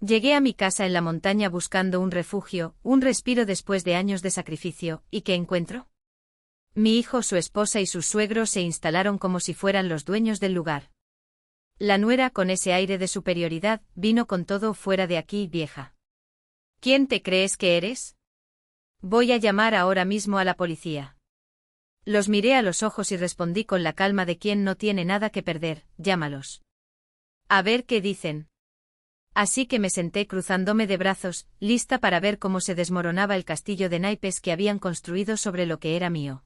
Llegué a mi casa en la montaña buscando un refugio, un respiro después de años de sacrificio, ¿y qué encuentro? Mi hijo, su esposa y sus suegros se instalaron como si fueran los dueños del lugar. La nuera, con ese aire de superioridad, vino con todo: fuera de aquí, vieja. ¿Quién te crees que eres? Voy a llamar ahora mismo a la policía. Los miré a los ojos y respondí con la calma de quien no tiene nada que perder: llámalos. A ver qué dicen. Así que me senté cruzándome de brazos, lista para ver cómo se desmoronaba el castillo de naipes que habían construido sobre lo que era mío.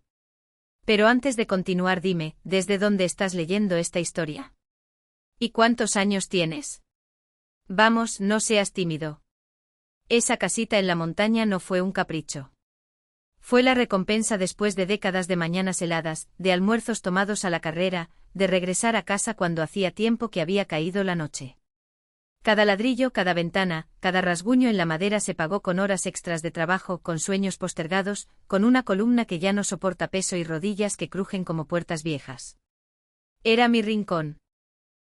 Pero antes de continuar, dime, ¿desde dónde estás leyendo esta historia? ¿Y cuántos años tienes? Vamos, no seas tímido. Esa casita en la montaña no fue un capricho. Fue la recompensa después de décadas de mañanas heladas, de almuerzos tomados a la carrera, de regresar a casa cuando hacía tiempo que había caído la noche. Cada ladrillo, cada ventana, cada rasguño en la madera se pagó con horas extras de trabajo, con sueños postergados, con una columna que ya no soporta peso y rodillas que crujen como puertas viejas. Era mi rincón.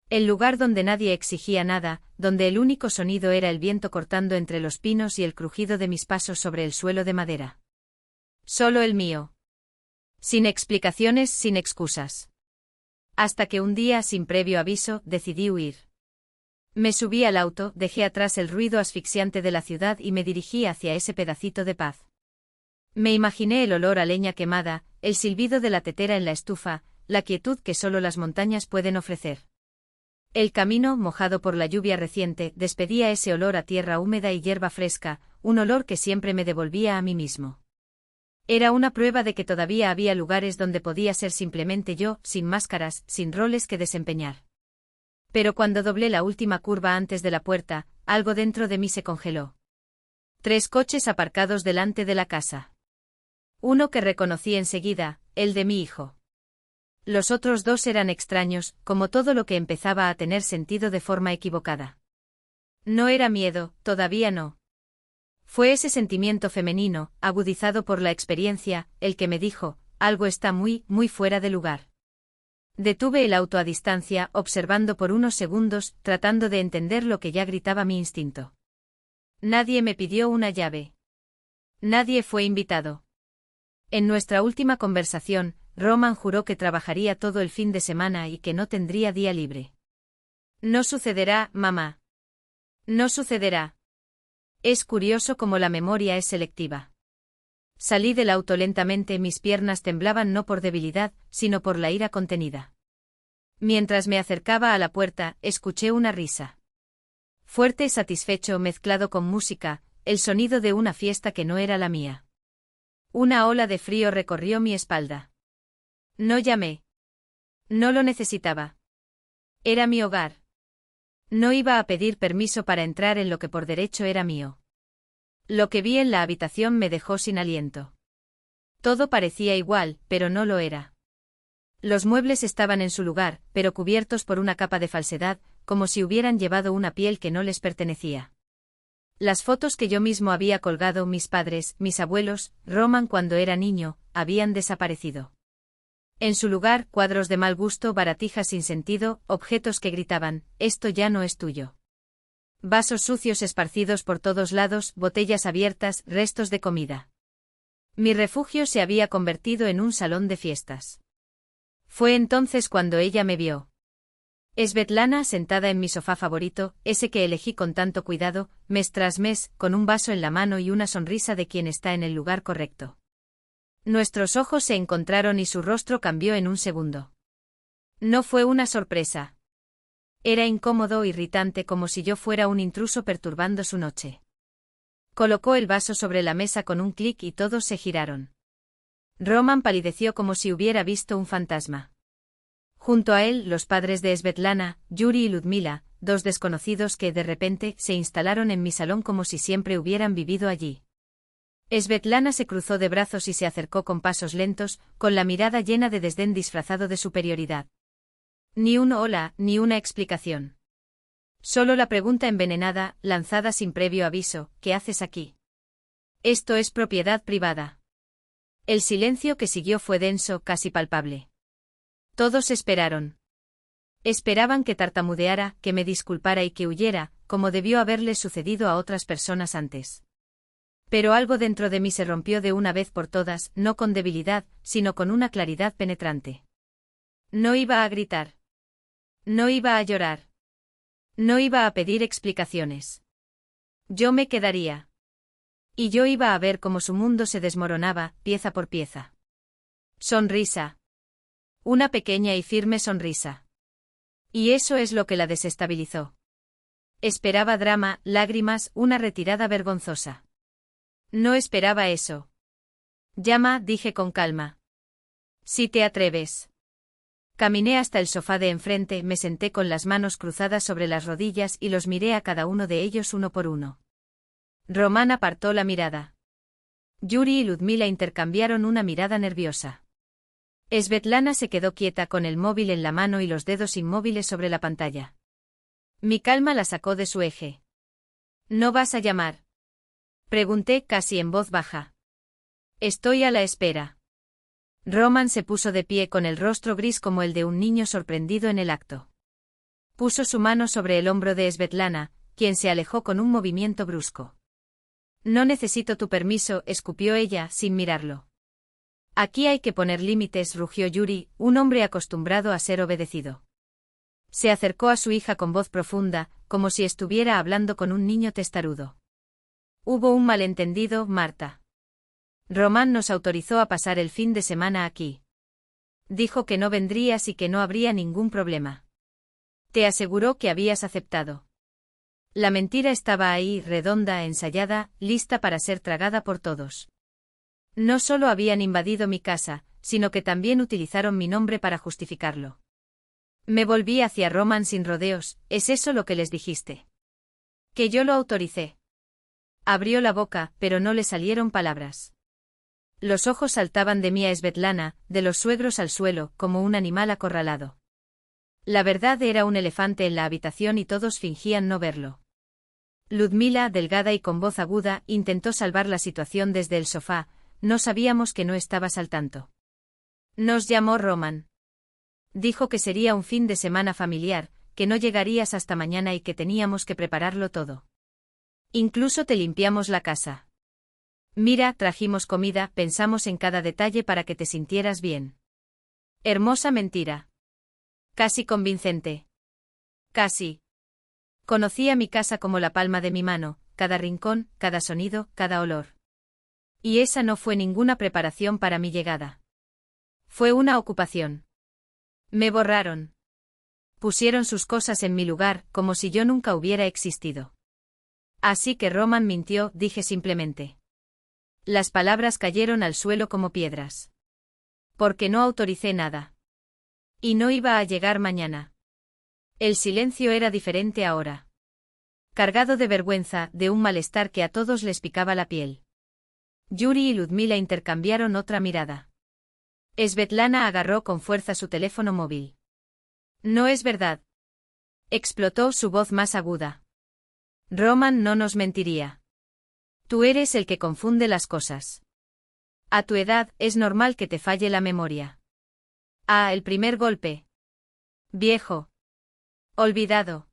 El lugar donde nadie exigía nada, donde el único sonido era el viento cortando entre los pinos y el crujido de mis pasos sobre el suelo de madera. Solo el mío. Sin explicaciones, sin excusas. Hasta que un día, sin previo aviso, decidí huir. Me subí al auto, dejé atrás el ruido asfixiante de la ciudad y me dirigí hacia ese pedacito de paz. Me imaginé el olor a leña quemada, el silbido de la tetera en la estufa, la quietud que solo las montañas pueden ofrecer. El camino, mojado por la lluvia reciente, despedía ese olor a tierra húmeda y hierba fresca, un olor que siempre me devolvía a mí mismo. Era una prueba de que todavía había lugares donde podía ser simplemente yo, sin máscaras, sin roles que desempeñar. Pero cuando doblé la última curva antes de la puerta, algo dentro de mí se congeló. 3 coches aparcados delante de la casa. Uno que reconocí enseguida, el de mi hijo. Los otros 2 eran extraños, como todo lo que empezaba a tener sentido de forma equivocada. No era miedo, todavía no. Fue ese sentimiento femenino, agudizado por la experiencia, el que me dijo: algo está muy, muy fuera de lugar. Detuve el auto a distancia, observando por unos segundos, tratando de entender lo que ya gritaba mi instinto. Nadie me pidió una llave. Nadie fue invitado. En nuestra última conversación, Roman juró que trabajaría todo el fin de semana y que no tendría día libre. No sucederá, mamá. No sucederá. Es curioso cómo la memoria es selectiva. Salí del auto lentamente, mis piernas temblaban no por debilidad, sino por la ira contenida. Mientras me acercaba a la puerta, escuché una risa. Fuerte y satisfecho mezclado con música, el sonido de una fiesta que no era la mía. Una ola de frío recorrió mi espalda. No llamé. No lo necesitaba. Era mi hogar. No iba a pedir permiso para entrar en lo que por derecho era mío. Lo que vi en la habitación me dejó sin aliento. Todo parecía igual, pero no lo era. Los muebles estaban en su lugar, pero cubiertos por una capa de falsedad, como si hubieran llevado una piel que no les pertenecía. Las fotos que yo mismo había colgado, mis padres, mis abuelos, Roman cuando era niño, habían desaparecido. En su lugar, cuadros de mal gusto, baratijas sin sentido, objetos que gritaban: esto ya no es tuyo. Vasos sucios esparcidos por todos lados, botellas abiertas, restos de comida. Mi refugio se había convertido en un salón de fiestas. Fue entonces cuando ella me vio. Svetlana, sentada en mi sofá favorito, ese que elegí con tanto cuidado, mes tras mes, con un vaso en la mano y una sonrisa de quien está en el lugar correcto. Nuestros ojos se encontraron y su rostro cambió en un segundo. No fue una sorpresa. Era incómodo, irritante, como si yo fuera un intruso perturbando su noche. Colocó el vaso sobre la mesa con un clic y todos se giraron. Roman palideció como si hubiera visto un fantasma. Junto a él, los padres de Svetlana, Yuri y Ludmila, 2 desconocidos que, de repente, se instalaron en mi salón como si siempre hubieran vivido allí. Svetlana se cruzó de brazos y se acercó con pasos lentos, con la mirada llena de desdén disfrazado de superioridad. Ni un hola, ni una explicación. Solo la pregunta envenenada, lanzada sin previo aviso: ¿qué haces aquí? Esto es propiedad privada. El silencio que siguió fue denso, casi palpable. Todos esperaron. Esperaban que tartamudeara, que me disculpara y que huyera, como debió haberle sucedido a otras personas antes. Pero algo dentro de mí se rompió de una vez por todas, no con debilidad, sino con una claridad penetrante. No iba a gritar. No iba a llorar. No iba a pedir explicaciones. Yo me quedaría. Y yo iba a ver cómo su mundo se desmoronaba, pieza por pieza. Sonrisa. Una pequeña y firme sonrisa. Y eso es lo que la desestabilizó. Esperaba drama, lágrimas, una retirada vergonzosa. No esperaba eso. Llama, dije con calma. Si te atreves. Caminé hasta el sofá de enfrente, me senté con las manos cruzadas sobre las rodillas y los miré a cada uno de ellos uno por uno. Román apartó la mirada. Yuri y Ludmila intercambiaron una mirada nerviosa. Svetlana se quedó quieta con el móvil en la mano y los dedos inmóviles sobre la pantalla. Mi calma la sacó de su eje. ¿No vas a llamar? Pregunté casi en voz baja. Estoy a la espera. Román se puso de pie con el rostro gris como el de un niño sorprendido en el acto. Puso su mano sobre el hombro de Svetlana, quien se alejó con un movimiento brusco. No necesito tu permiso, escupió ella, sin mirarlo. Aquí hay que poner límites, rugió Yuri, un hombre acostumbrado a ser obedecido. Se acercó a su hija con voz profunda, como si estuviera hablando con un niño testarudo. Hubo un malentendido, Marta. Román nos autorizó a pasar el fin de semana aquí. Dijo que no vendrías y que no habría ningún problema. Te aseguró que habías aceptado. La mentira estaba ahí, redonda, ensayada, lista para ser tragada por todos. No solo habían invadido mi casa, sino que también utilizaron mi nombre para justificarlo. Me volví hacia Román sin rodeos. ¿Es eso lo que les dijiste? Que yo lo autoricé. Abrió la boca, pero no le salieron palabras. Los ojos saltaban de mí a Svetlana, de los suegros al suelo, como un animal acorralado. La verdad era un elefante en la habitación y todos fingían no verlo. Ludmila, delgada y con voz aguda, intentó salvar la situación desde el sofá. No sabíamos que no estabas al tanto. Nos llamó Román. Dijo que sería un fin de semana familiar, que no llegarías hasta mañana y que teníamos que prepararlo todo. Incluso te limpiamos la casa. Mira, trajimos comida, pensamos en cada detalle para que te sintieras bien. Hermosa mentira. Casi convincente. Casi. Conocía mi casa como la palma de mi mano, cada rincón, cada sonido, cada olor. Y esa no fue ninguna preparación para mi llegada. Fue una ocupación. Me borraron. Pusieron sus cosas en mi lugar, como si yo nunca hubiera existido. Así que Román mintió, dije simplemente. Las palabras cayeron al suelo como piedras. Porque no autoricé nada. Y no iba a llegar mañana. El silencio era diferente ahora. Cargado de vergüenza, de un malestar que a todos les picaba la piel. Yuri y Ludmila intercambiaron otra mirada. Svetlana agarró con fuerza su teléfono móvil. No es verdad. Explotó su voz más aguda. Román no nos mentiría. Tú eres el que confunde las cosas. A tu edad, es normal que te falle la memoria. Ah, el primer golpe. Viejo. Olvidado.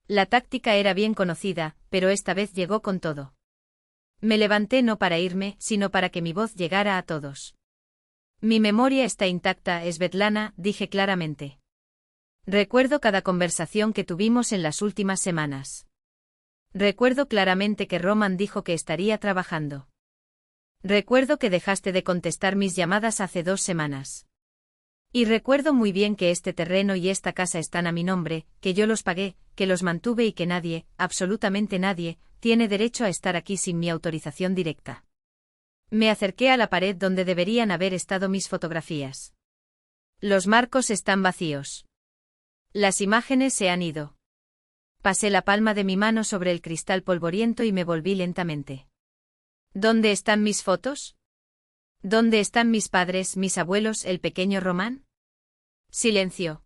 La táctica era bien conocida, pero esta vez llegó con todo. Me levanté no para irme, sino para que mi voz llegara a todos. Mi memoria está intacta, Svetlana, dije claramente. Recuerdo cada conversación que tuvimos en las últimas semanas. Recuerdo claramente que Román dijo que estaría trabajando. Recuerdo que dejaste de contestar mis llamadas hace 2 semanas. Y recuerdo muy bien que este terreno y esta casa están a mi nombre, que yo los pagué, que los mantuve y que nadie, absolutamente nadie, tiene derecho a estar aquí sin mi autorización directa. Me acerqué a la pared donde deberían haber estado mis fotografías. Los marcos están vacíos. Las imágenes se han ido. Pasé la palma de mi mano sobre el cristal polvoriento y me volví lentamente. ¿Dónde están mis fotos? ¿Dónde están mis padres, mis abuelos, el pequeño Román? Silencio.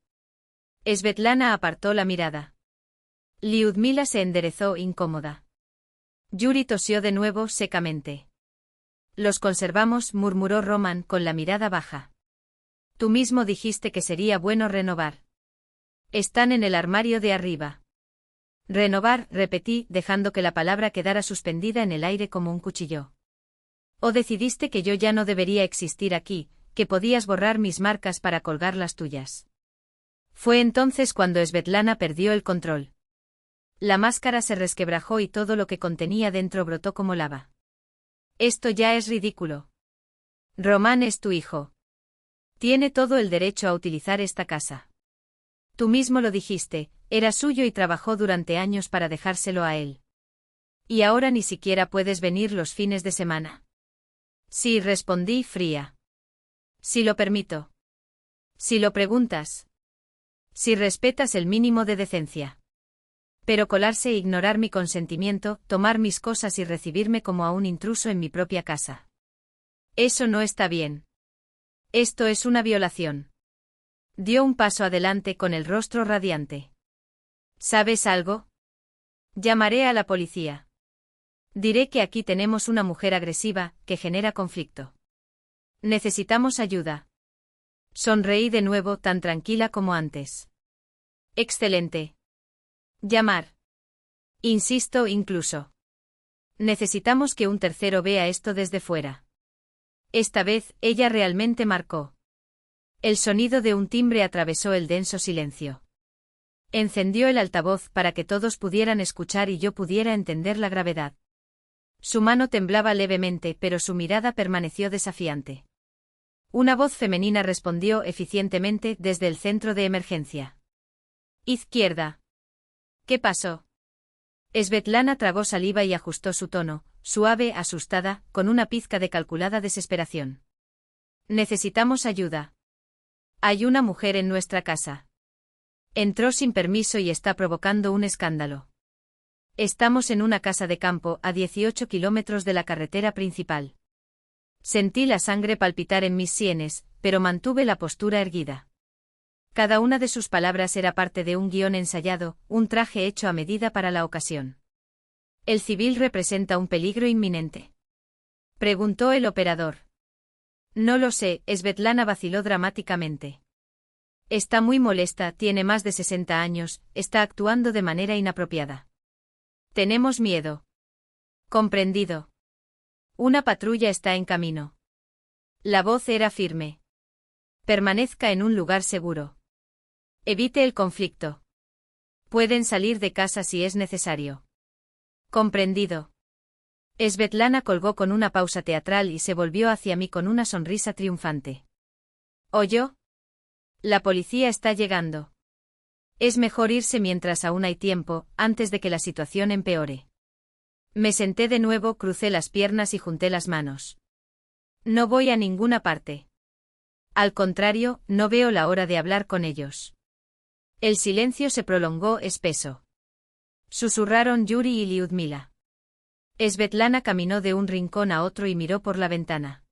Svetlana apartó la mirada. Lyudmila se enderezó incómoda. Yuri tosió de nuevo secamente. Los conservamos, murmuró Román con la mirada baja. Tú mismo dijiste que sería bueno renovar. Están en el armario de arriba. Renovar, repetí, dejando que la palabra quedara suspendida en el aire como un cuchillo. ¿O decidiste que yo ya no debería existir aquí, que podías borrar mis marcas para colgar las tuyas? Fue entonces cuando Svetlana perdió el control. La máscara se resquebrajó y todo lo que contenía dentro brotó como lava. Esto ya es ridículo. Román es tu hijo. Tiene todo el derecho a utilizar esta casa. Tú mismo lo dijiste, era suyo y trabajó durante años para dejárselo a él. Y ahora ni siquiera puedes venir los fines de semana. Sí, respondí fría. Si lo permito. Si lo preguntas. Si respetas el mínimo de decencia. Pero colarse e ignorar mi consentimiento, tomar mis cosas y recibirme como a un intruso en mi propia casa. Eso no está bien. Esto es una violación. Dio un paso adelante con el rostro radiante. ¿Sabes algo? Llamaré a la policía. Diré que aquí tenemos una mujer agresiva, que genera conflicto. Necesitamos ayuda. Sonreí de nuevo tan tranquila como antes. Excelente. Llamar. Insisto incluso. Necesitamos que un tercero vea esto desde fuera. Esta vez, ella realmente marcó. El sonido de un timbre atravesó el denso silencio. Encendió el altavoz para que todos pudieran escuchar y yo pudiera entender la gravedad. Su mano temblaba levemente, pero su mirada permaneció desafiante. Una voz femenina respondió eficientemente desde el centro de emergencia. Izquierda. ¿Qué pasó? Svetlana tragó saliva y ajustó su tono, suave, asustada, con una pizca de calculada desesperación. Necesitamos ayuda. Hay una mujer en nuestra casa. Entró sin permiso y está provocando un escándalo. Estamos en una casa de campo a 18 kilómetros de la carretera principal. Sentí la sangre palpitar en mis sienes, pero mantuve la postura erguida. Cada una de sus palabras era parte de un guión ensayado, un traje hecho a medida para la ocasión. ¿El civil representa un peligro inminente?, preguntó el operador. No lo sé, Svetlana vaciló dramáticamente. Está muy molesta, tiene más de 60 años, está actuando de manera inapropiada. Tenemos miedo. Comprendido. Una patrulla está en camino. La voz era firme. Permanezca en un lugar seguro. Evite el conflicto. Pueden salir de casa si es necesario. Comprendido. Svetlana colgó con una pausa teatral y se volvió hacia mí con una sonrisa triunfante. ¿Oyó? La policía está llegando. Es mejor irse mientras aún hay tiempo, antes de que la situación empeore. Me senté de nuevo, crucé las piernas y junté las manos. No voy a ninguna parte. Al contrario, no veo la hora de hablar con ellos. El silencio se prolongó espeso. Susurraron Yuri y Lyudmila. Svetlana caminó de un rincón a otro y miró por la ventana.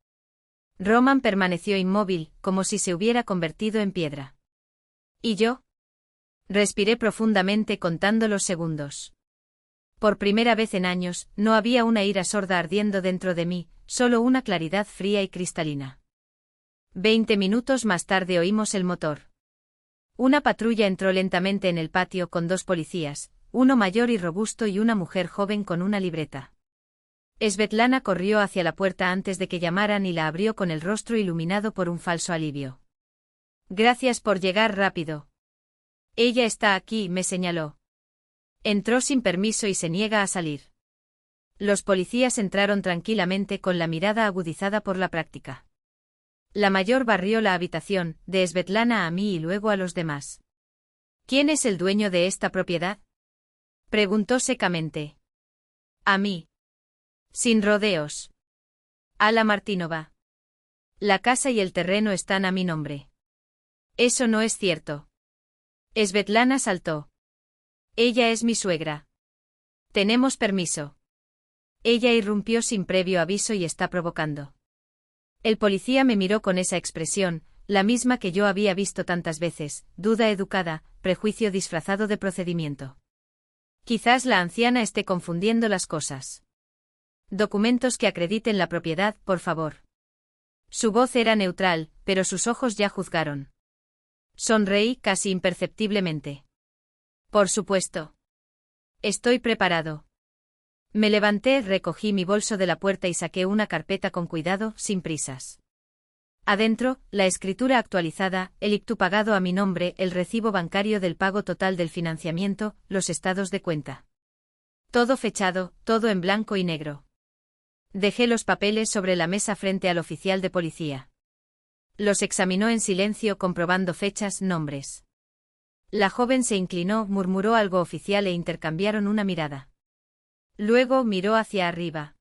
Roman permaneció inmóvil, como si se hubiera convertido en piedra. ¿Y yo? Respiré profundamente contando los segundos. Por primera vez en años, no había una ira sorda ardiendo dentro de mí, solo una claridad fría y cristalina. 20 minutos más tarde oímos el motor. Una patrulla entró lentamente en el patio con 2 policías, uno mayor y robusto y una mujer joven con una libreta. Svetlana corrió hacia la puerta antes de que llamaran y la abrió con el rostro iluminado por un falso alivio. Gracias por llegar rápido. Ella está aquí, me señaló. Entró sin permiso y se niega a salir. Los policías entraron tranquilamente con la mirada agudizada por la práctica. La mayor barrió la habitación, de Svetlana a mí y luego a los demás. ¿Quién es el dueño de esta propiedad?, preguntó secamente. A mí. Sin rodeos. Ala Martínova. La casa y el terreno están a mi nombre. Eso no es cierto. Svetlana saltó. Ella es mi suegra. Tenemos permiso. Ella irrumpió sin previo aviso y está provocando. El policía me miró con esa expresión, la misma que yo había visto tantas veces, duda educada, prejuicio disfrazado de procedimiento. Quizás la anciana esté confundiendo las cosas. Documentos que acrediten la propiedad, por favor. Su voz era neutral, pero sus ojos ya juzgaron. Sonreí casi imperceptiblemente. Por supuesto. Estoy preparado. Me levanté, recogí mi bolso de la puerta y saqué una carpeta con cuidado, sin prisas. Adentro, la escritura actualizada, el ICTU pagado a mi nombre, el recibo bancario del pago total del financiamiento, los estados de cuenta. Todo fechado, todo en blanco y negro. Dejé los papeles sobre la mesa frente al oficial de policía. Los examinó en silencio comprobando fechas, nombres. La joven se inclinó, murmuró algo oficial e intercambiaron una mirada. Luego miró hacia arriba.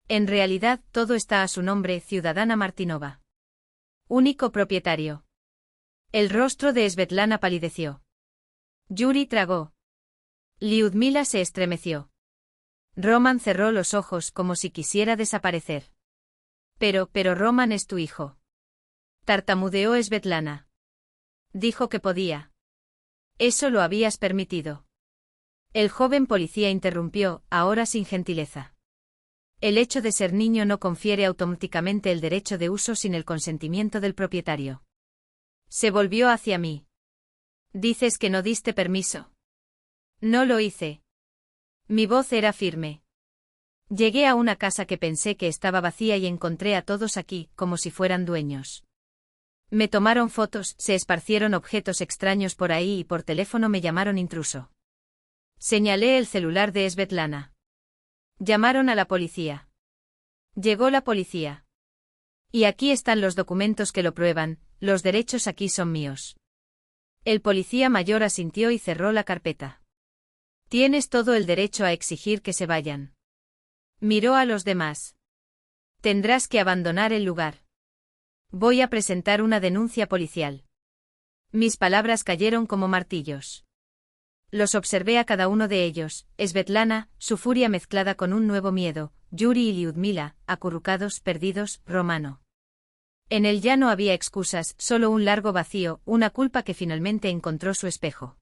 En realidad, todo está a su nombre, ciudadana Martinova. Único propietario. El rostro de Svetlana palideció. Yuri tragó. Liudmila se estremeció. Roman cerró los ojos como si quisiera desaparecer. Pero Roman es tu hijo. Tartamudeó Svetlana. Dijo que podía. Eso lo habías permitido. El joven policía interrumpió, ahora sin gentileza. El hecho de ser niño no confiere automáticamente el derecho de uso sin el consentimiento del propietario. Se volvió hacia mí. Dices que no diste permiso. No lo hice. Mi voz era firme. Llegué a una casa que pensé que estaba vacía y encontré a todos aquí, como si fueran dueños. Me tomaron fotos, se esparcieron objetos extraños por ahí y por teléfono me llamaron intruso. Señalé el celular de Svetlana. Llamaron a la policía. Llegó la policía. Y aquí están los documentos que lo prueban, los derechos aquí son míos. El policía mayor asintió y cerró la carpeta. Tienes todo el derecho a exigir que se vayan. Miró a los demás. Tendrás que abandonar el lugar. Voy a presentar una denuncia policial. Mis palabras cayeron como martillos. Los observé a cada uno de ellos, Svetlana, su furia mezclada con un nuevo miedo, Yuri y Liudmila, acurrucados, perdidos, Romano. En él ya no había excusas, solo un largo vacío, una culpa que finalmente encontró su espejo.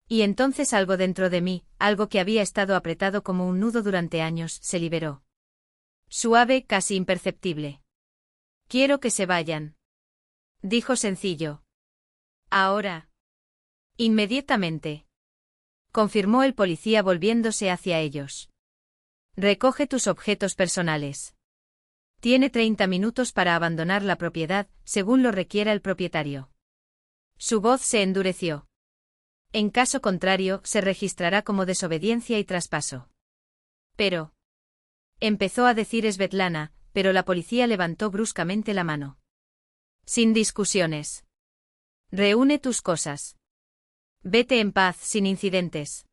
Y entonces algo dentro de mí, algo que había estado apretado como un nudo durante años, se liberó. Suave, casi imperceptible. Quiero que se vayan. Dijo sencillo. Ahora. Inmediatamente. Confirmó el policía volviéndose hacia ellos. Recoge tus objetos personales. Tiene 30 minutos para abandonar la propiedad, según lo requiera el propietario. Su voz se endureció. En caso contrario, se registrará como desobediencia y traspaso. Pero. Empezó a decir Svetlana, pero la policía levantó bruscamente la mano. Sin discusiones. Reúne tus cosas. Vete en paz, sin incidentes.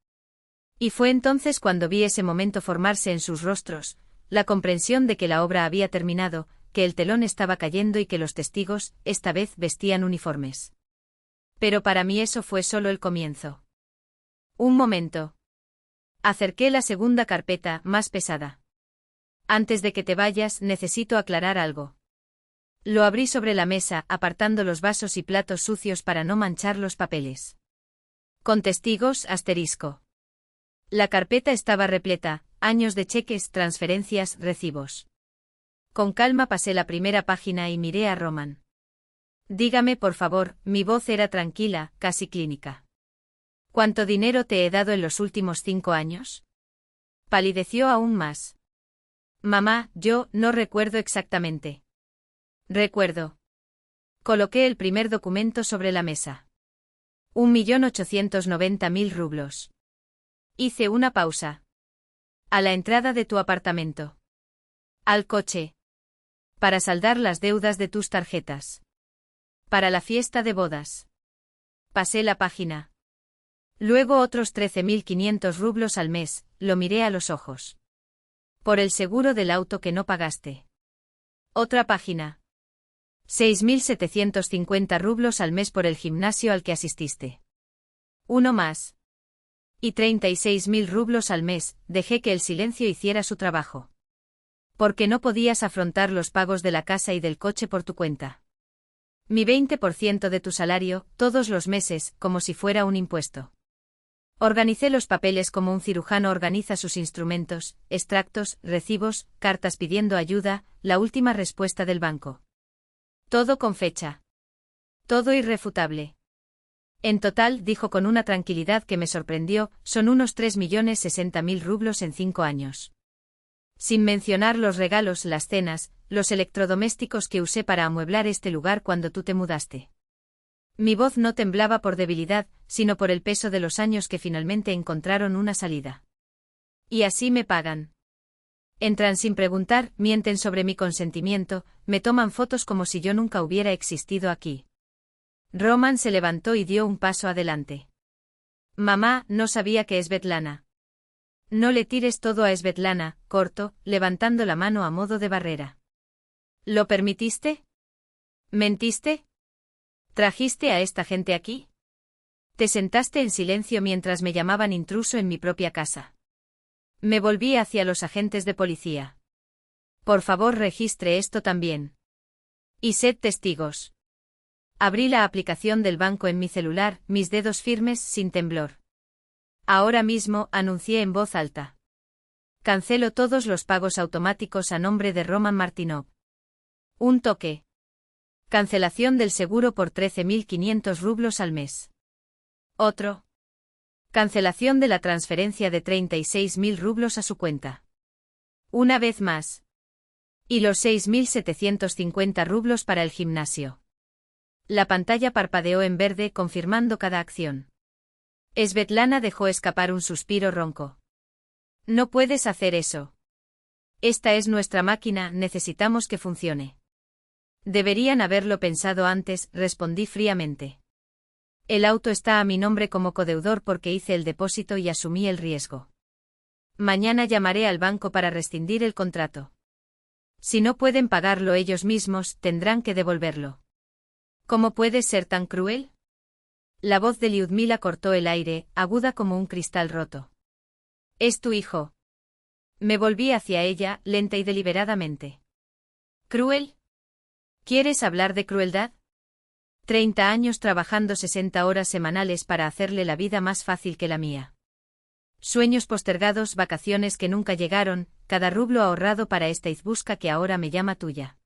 Y fue entonces cuando vi ese momento formarse en sus rostros, la comprensión de que la obra había terminado, que el telón estaba cayendo y que los testigos, esta vez, vestían uniformes. Pero para mí eso fue solo el comienzo. Un momento. Acerqué la segunda carpeta, más pesada. Antes de que te vayas, necesito aclarar algo. Lo abrí sobre la mesa, apartando los vasos y platos sucios para no manchar los papeles. Con testigos, asterisco. La carpeta estaba repleta, años de cheques, transferencias, recibos. Con calma pasé la primera página y miré a Roman. Dígame por favor, mi voz era tranquila, casi clínica. ¿Cuánto dinero te he dado en los últimos 5 años? Palideció aún más. Mamá, yo no recuerdo exactamente. Recuerdo. Coloqué el primer documento sobre la mesa. 1.890.000 rublos. Hice una pausa. A la entrada de tu apartamento. Al coche. Para saldar las deudas de tus tarjetas. Para la fiesta de bodas. Pasé la página. Luego otros 13.500 rublos al mes, lo miré a los ojos. Por el seguro del auto que no pagaste. Otra página. 6.750 rublos al mes por el gimnasio al que asististe. Uno más. Y 36.000 rublos al mes, dejé que el silencio hiciera su trabajo. Porque no podías afrontar los pagos de la casa y del coche por tu cuenta. Mi 20% de tu salario, todos los meses, como si fuera un impuesto. Organicé los papeles como un cirujano organiza sus instrumentos, extractos, recibos, cartas pidiendo ayuda, la última respuesta del banco. Todo con fecha. Todo irrefutable. En total, dijo con una tranquilidad que me sorprendió, son unos 3.060.000 rublos en 5 años. Sin mencionar los regalos, las cenas, los electrodomésticos que usé para amueblar este lugar cuando tú te mudaste. Mi voz no temblaba por debilidad, sino por el peso de los años que finalmente encontraron una salida. Y así me pagan. Entran sin preguntar, mienten sobre mi consentimiento, me toman fotos como si yo nunca hubiera existido aquí. Roman se levantó y dio un paso adelante. Mamá, no sabía que Svetlana. No le tires todo a Svetlana, cortó, levantando la mano a modo de barrera. ¿Lo permitiste? ¿Mentiste? ¿Trajiste a esta gente aquí? Te sentaste en silencio mientras me llamaban intruso en mi propia casa. Me volví hacia los agentes de policía. Por favor, registre esto también. Y sed testigos. Abrí la aplicación del banco en mi celular, mis dedos firmes, sin temblor. Ahora mismo, anuncié en voz alta. Cancelo todos los pagos automáticos a nombre de Roman Martinov. Un toque. Cancelación del seguro por 13.500 rublos al mes. Otro. Cancelación de la transferencia de 36.000 rublos a su cuenta. Una vez más. Y los 6.750 rublos para el gimnasio. La pantalla parpadeó en verde confirmando cada acción. Svetlana dejó escapar un suspiro ronco. No puedes hacer eso. Esta es nuestra máquina, necesitamos que funcione. Deberían haberlo pensado antes, respondí fríamente. El auto está a mi nombre como codeudor porque hice el depósito y asumí el riesgo. Mañana llamaré al banco para rescindir el contrato. Si no pueden pagarlo ellos mismos, tendrán que devolverlo. ¿Cómo puedes ser tan cruel? La voz de Lyudmila cortó el aire, aguda como un cristal roto. Es tu hijo. Me volví hacia ella, lenta y deliberadamente. ¿Cruel? ¿Quieres hablar de crueldad? 30 años trabajando 60 horas semanales para hacerle la vida más fácil que la mía. Sueños postergados, vacaciones que nunca llegaron, cada rublo ahorrado para esta izbusca que ahora me llama tuya.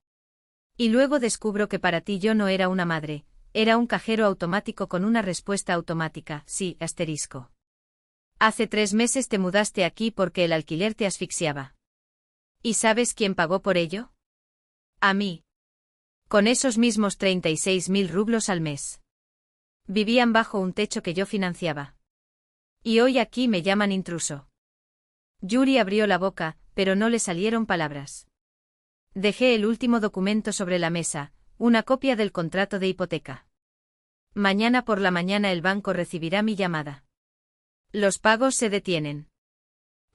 Y luego descubro que para ti yo no era una madre, era un cajero automático con una respuesta automática, sí, asterisco. Hace 3 meses te mudaste aquí porque el alquiler te asfixiaba. ¿Y sabes quién pagó por ello? A mí. Con esos mismos 36.000 rublos al mes. Vivían bajo un techo que yo financiaba. Y hoy aquí me llaman intruso. Yuri abrió la boca, pero no le salieron palabras. Dejé el último documento sobre la mesa, una copia del contrato de hipoteca. Mañana por la mañana el banco recibirá mi llamada. Los pagos se detienen.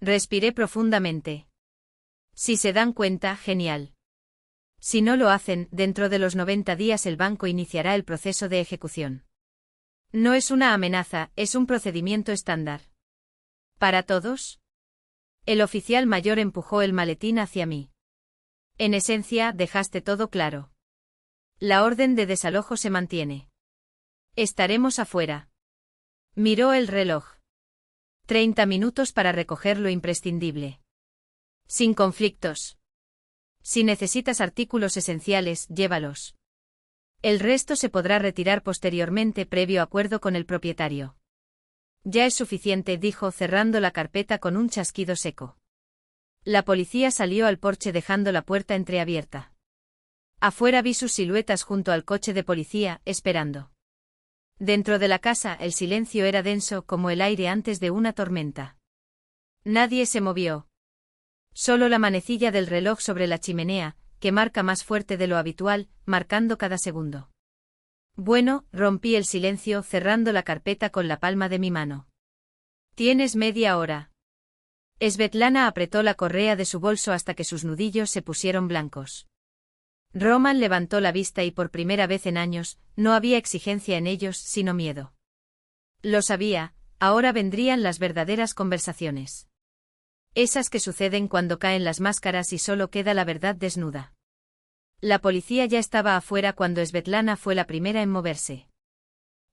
Respiré profundamente. Si se dan cuenta, genial. Si no lo hacen, dentro de los 90 días el banco iniciará el proceso de ejecución. No es una amenaza, es un procedimiento estándar. ¿Para todos? El oficial mayor empujó el maletín hacia mí. En esencia, dejaste todo claro. La orden de desalojo se mantiene. Estaremos afuera. Miró el reloj. 30 minutos para recoger lo imprescindible. Sin conflictos. Si necesitas artículos esenciales, llévalos. El resto se podrá retirar posteriormente previo acuerdo con el propietario. Ya es suficiente, dijo cerrando la carpeta con un chasquido seco. La policía salió al porche dejando la puerta entreabierta. Afuera vi sus siluetas junto al coche de policía, esperando. Dentro de la casa el silencio era denso como el aire antes de una tormenta. Nadie se movió. Solo la manecilla del reloj sobre la chimenea, que marca más fuerte de lo habitual, marcando cada segundo. Bueno, rompí el silencio cerrando la carpeta con la palma de mi mano. Tienes media hora. Svetlana apretó la correa de su bolso hasta que sus nudillos se pusieron blancos. Roman levantó la vista y por primera vez en años, no había exigencia en ellos, sino miedo. Lo sabía, ahora vendrían las verdaderas conversaciones. Esas que suceden cuando caen las máscaras y solo queda la verdad desnuda. La policía ya estaba afuera cuando Svetlana fue la primera en moverse.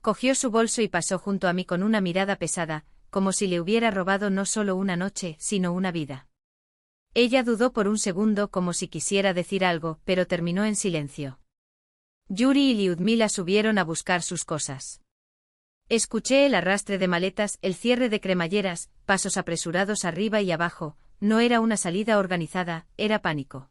Cogió su bolso y pasó junto a mí con una mirada pesada, como si le hubiera robado no solo una noche, sino una vida. Ella dudó por un segundo como si quisiera decir algo, pero terminó en silencio. Yuri y Liudmila subieron a buscar sus cosas. Escuché el arrastre de maletas, el cierre de cremalleras, pasos apresurados arriba y abajo. No era una salida organizada, era pánico.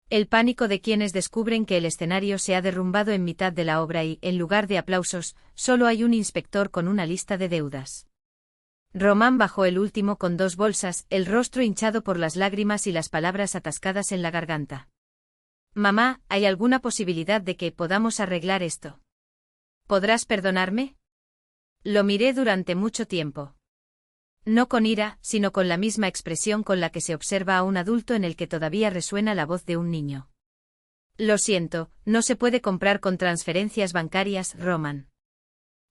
El pánico de quienes descubren que el escenario se ha derrumbado en mitad de la obra y, en lugar de aplausos, solo hay un inspector con una lista de deudas. Román bajó el último con 2 bolsas, el rostro hinchado por las lágrimas y las palabras atascadas en la garganta. Mamá, ¿hay alguna posibilidad de que podamos arreglar esto? ¿Podrás perdonarme? Lo miré durante mucho tiempo. No con ira, sino con la misma expresión con la que se observa a un adulto en el que todavía resuena la voz de un niño. Lo siento, no se puede comprar con transferencias bancarias, Román.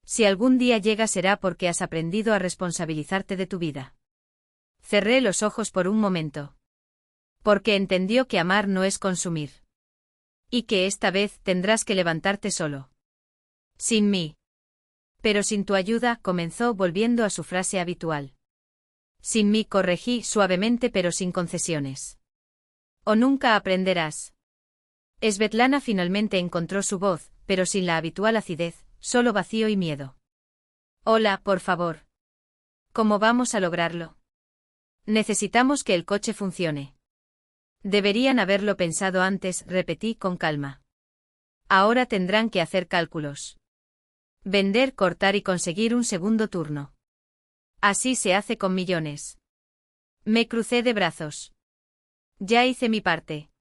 Si algún día llega será porque has aprendido a responsabilizarte de tu vida. Cerré los ojos por un momento. Porque entendió que amar no es consumir. Y que esta vez tendrás que levantarte solo. Sin mí. Pero sin tu ayuda, comenzó volviendo a su frase habitual. Sin mí, corregí suavemente pero sin concesiones. O nunca aprenderás. Svetlana finalmente encontró su voz, pero sin la habitual acidez, solo vacío y miedo. Hola, por favor. ¿Cómo vamos a lograrlo? Necesitamos que el coche funcione. Deberían haberlo pensado antes, repetí con calma. Ahora tendrán que hacer cálculos. Vender, cortar y conseguir un segundo turno. Así se hace con millones. Me crucé de brazos. Ya hice mi parte.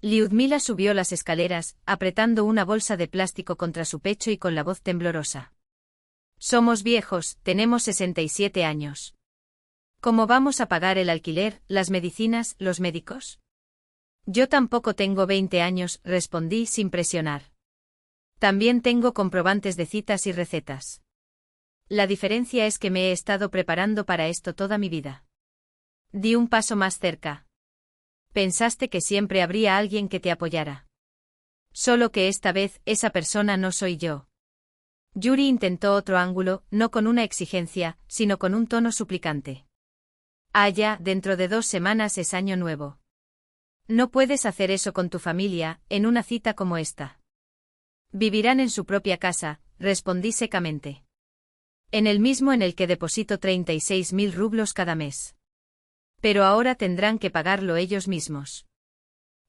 Liudmila subió las escaleras, apretando una bolsa de plástico contra su pecho y con la voz temblorosa. Somos viejos, tenemos 67 años. ¿Cómo vamos a pagar el alquiler, las medicinas, los médicos? Yo tampoco tengo 20 años, respondí sin presionar. También tengo comprobantes de citas y recetas. La diferencia es que me he estado preparando para esto toda mi vida. Di un paso más cerca. Pensaste que siempre habría alguien que te apoyara. Solo que esta vez, esa persona no soy yo. Yuri intentó otro ángulo, no con una exigencia, sino con un tono suplicante. Ya, dentro de 2 semanas es año nuevo. No puedes hacer eso con tu familia, en una cita como esta. Vivirán en su propia casa, respondí secamente. En el mismo en el que deposito 36.000 rublos cada mes. Pero ahora tendrán que pagarlo ellos mismos.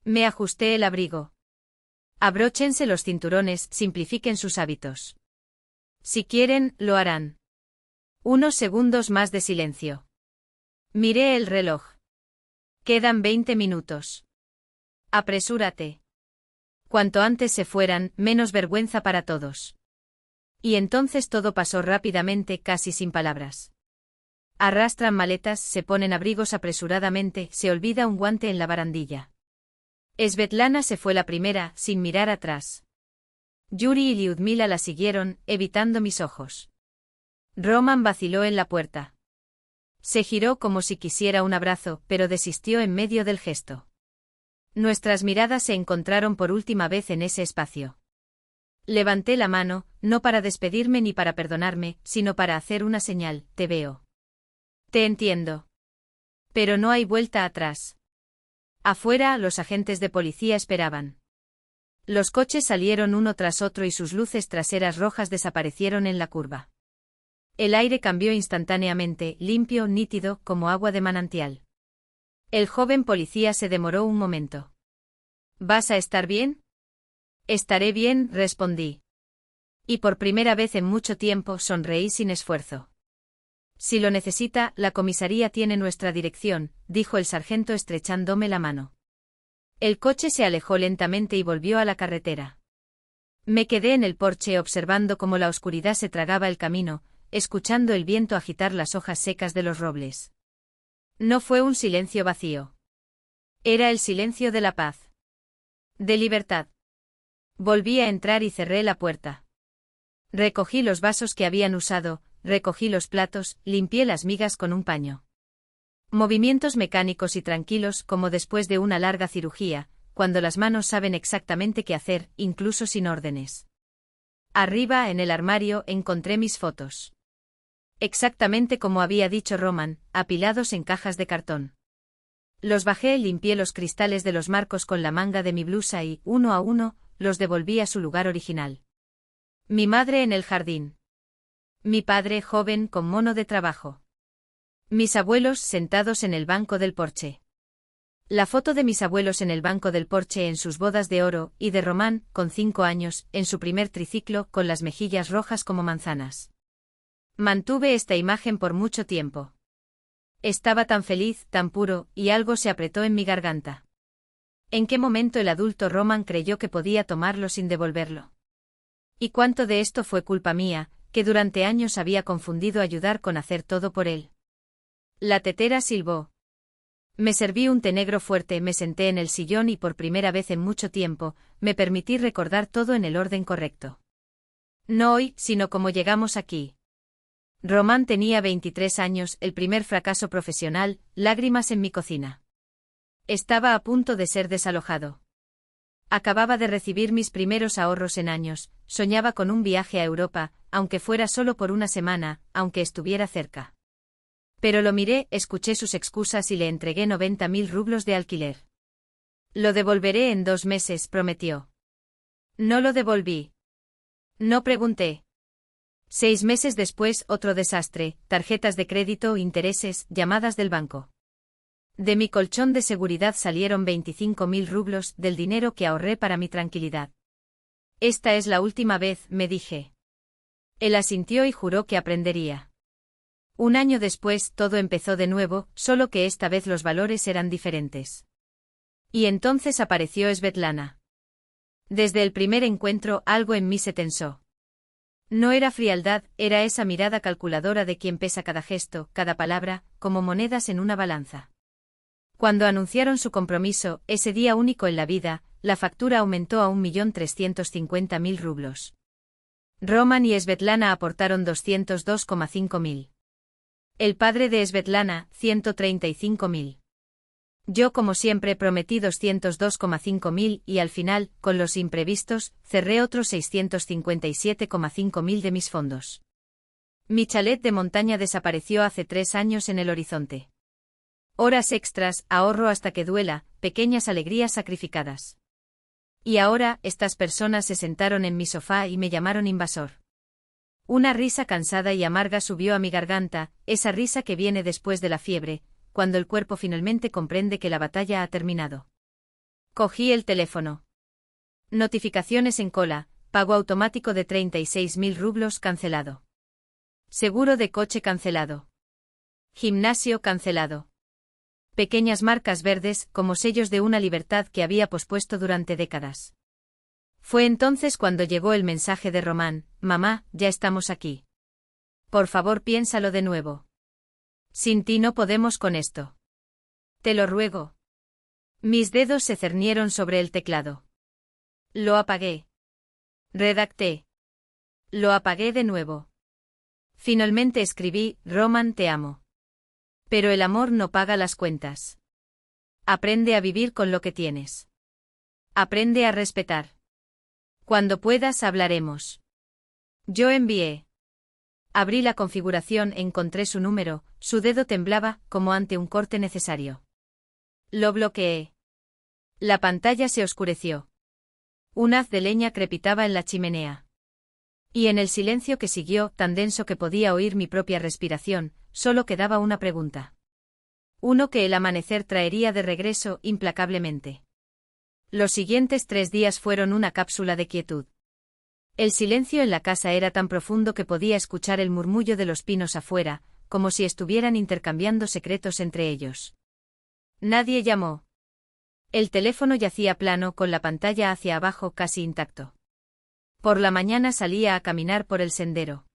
Me ajusté el abrigo. Abróchense los cinturones, simplifiquen sus hábitos. Si quieren, lo harán. Unos segundos más de silencio. Miré el reloj. Quedan 20 minutos. Apresúrate. Cuanto antes se fueran, menos vergüenza para todos. Y entonces todo pasó rápidamente, casi sin palabras. Arrastran maletas, se ponen abrigos apresuradamente, se olvida un guante en la barandilla. Svetlana se fue la primera, sin mirar atrás. Yuri y Liudmila la siguieron, evitando mis ojos. Roman vaciló en la puerta. Se giró como si quisiera un abrazo, pero desistió en medio del gesto. Nuestras miradas se encontraron por última vez en ese espacio. Levanté la mano, no para despedirme ni para perdonarme, sino para hacer una señal, te veo. Te entiendo. Pero no hay vuelta atrás. Afuera, los agentes de policía esperaban. Los coches salieron uno tras otro y sus luces traseras rojas desaparecieron en la curva. El aire cambió instantáneamente, limpio, nítido, como agua de manantial. El joven policía se demoró un momento. ¿Vas a estar bien? Estaré bien, respondí. Y por primera vez en mucho tiempo sonreí sin esfuerzo. Si lo necesita, la comisaría tiene nuestra dirección, dijo el sargento estrechándome la mano. El coche se alejó lentamente y volvió a la carretera. Me quedé en el porche observando cómo la oscuridad se tragaba el camino, escuchando el viento agitar las hojas secas de los robles. No fue un silencio vacío. Era el silencio de la paz. De libertad. Volví a entrar y cerré la puerta. Recogí los vasos que habían usado, recogí los platos, limpié las migas con un paño. Movimientos mecánicos y tranquilos como después de una larga cirugía, cuando las manos saben exactamente qué hacer, incluso sin órdenes. Arriba, en el armario, encontré mis fotos. Exactamente como había dicho Roman, apilados en cajas de cartón. Los bajé, limpié los cristales de los marcos con la manga de mi blusa y, uno a uno, los devolví a su lugar original. Mi madre en el jardín. Mi padre joven con mono de trabajo. Mis abuelos sentados en el banco del porche. La foto de mis abuelos en el banco del porche en sus bodas de oro y de Román, con 5 años, en su primer triciclo con las mejillas rojas como manzanas. Mantuve esta imagen por mucho tiempo. Estaba tan feliz, tan puro, y algo se apretó en mi garganta. ¿En qué momento el adulto Román creyó que podía tomarlo sin devolverlo? ¿Y cuánto de esto fue culpa mía, que durante años había confundido ayudar con hacer todo por él? La tetera silbó. Me serví un té negro fuerte, me senté en el sillón y por primera vez en mucho tiempo, me permití recordar todo en el orden correcto. No hoy, sino cómo llegamos aquí. Román tenía 23 años, el primer fracaso profesional, lágrimas en mi cocina. Estaba a punto de ser desalojado. Acababa de recibir mis primeros ahorros en años, soñaba con un viaje a Europa, aunque fuera solo por una semana, aunque estuviera cerca. Pero lo miré, escuché sus excusas y le entregué 90.000 rublos de alquiler. Lo devolveré en 2 meses, prometió. No lo devolví. No pregunté. 6 meses después, otro desastre, tarjetas de crédito, intereses, llamadas del banco. De mi colchón de seguridad salieron 25.000 rublos del dinero que ahorré para mi tranquilidad. Esta es la última vez, me dije. Él asintió y juró que aprendería. Un año después, todo empezó de nuevo, solo que esta vez los valores eran diferentes. Y entonces apareció Svetlana. Desde el primer encuentro, algo en mí se tensó. No era frialdad, era esa mirada calculadora de quien pesa cada gesto, cada palabra, como monedas en una balanza. Cuando anunciaron su compromiso, ese día único en la vida, la factura aumentó a 1.350.000 rublos. Román y Svetlana aportaron 202,5 mil. El padre de Svetlana, 135.000. Yo, como siempre, prometí 202,5 mil y al final, con los imprevistos, cerré otros 657,5 mil de mis fondos. Mi chalet de montaña desapareció hace 3 años en el horizonte. Horas extras, ahorro hasta que duela, pequeñas alegrías sacrificadas. Y ahora, estas personas se sentaron en mi sofá y me llamaron invasor. Una risa cansada y amarga subió a mi garganta, esa risa que viene después de la fiebre, cuando el cuerpo finalmente comprende que la batalla ha terminado. Cogí el teléfono. Notificaciones en cola, pago automático de 36.000 rublos cancelado. Seguro de coche cancelado. Gimnasio cancelado. Pequeñas marcas verdes, como sellos de una libertad que había pospuesto durante décadas. Fue entonces cuando llegó el mensaje de Román: mamá, ya estamos aquí. Por favor, piénsalo de nuevo. Sin ti no podemos con esto. Te lo ruego. Mis dedos se cernieron sobre el teclado. Lo apagué. Redacté. Lo apagué de nuevo. Finalmente escribí: Román, te amo. Pero el amor no paga las cuentas. Aprende a vivir con lo que tienes. Aprende a respetar. Cuando puedas hablaremos. Yo envié. Abrí la configuración, encontré su número, su dedo temblaba, como ante un corte necesario. Lo bloqueé. La pantalla se oscureció. Un haz de leña crepitaba en la chimenea. Y en el silencio que siguió, tan denso que podía oír mi propia respiración, solo quedaba una pregunta. Uno que el amanecer traería de regreso implacablemente. Los siguientes 3 días fueron una cápsula de quietud. El silencio en la casa era tan profundo que podía escuchar el murmullo de los pinos afuera, como si estuvieran intercambiando secretos entre ellos. Nadie llamó. El teléfono yacía plano, con la pantalla hacia abajo casi intacto. Por la mañana salía a caminar por el sendero.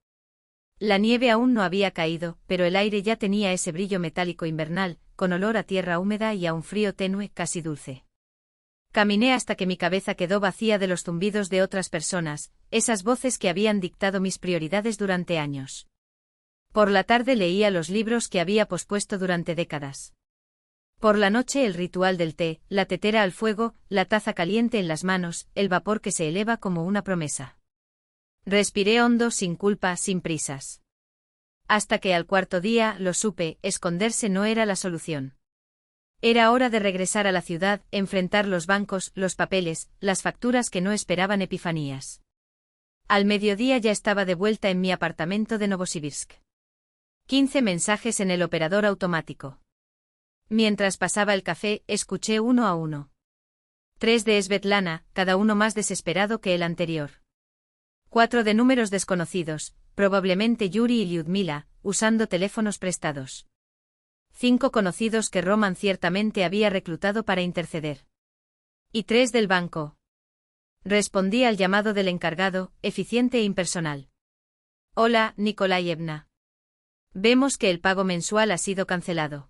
La nieve aún no había caído, pero el aire ya tenía ese brillo metálico invernal, con olor a tierra húmeda y a un frío tenue, casi dulce. Caminé hasta que mi cabeza quedó vacía de los zumbidos de otras personas, esas voces que habían dictado mis prioridades durante años. Por la tarde leía los libros que había pospuesto durante décadas. Por la noche el ritual del té, la tetera al fuego, la taza caliente en las manos, el vapor que se eleva como una promesa. Respiré hondo, sin culpa, sin prisas. Hasta que al 4.º día lo supe, esconderse no era la solución. Era hora de regresar a la ciudad, enfrentar los bancos, los papeles, las facturas que no esperaban epifanías. Al mediodía ya estaba de vuelta en mi apartamento de Novosibirsk. 15 mensajes en el operador automático. Mientras pasaba el café, escuché uno a uno. 3 de Svetlana, cada uno más desesperado que el anterior. 4 de números desconocidos, probablemente Yuri y Lyudmila, usando teléfonos prestados. 5 conocidos que Roman ciertamente había reclutado para interceder. Y 3 del banco. Respondí al llamado del encargado, eficiente e impersonal. Hola, Nikolayevna. Vemos que el pago mensual ha sido cancelado.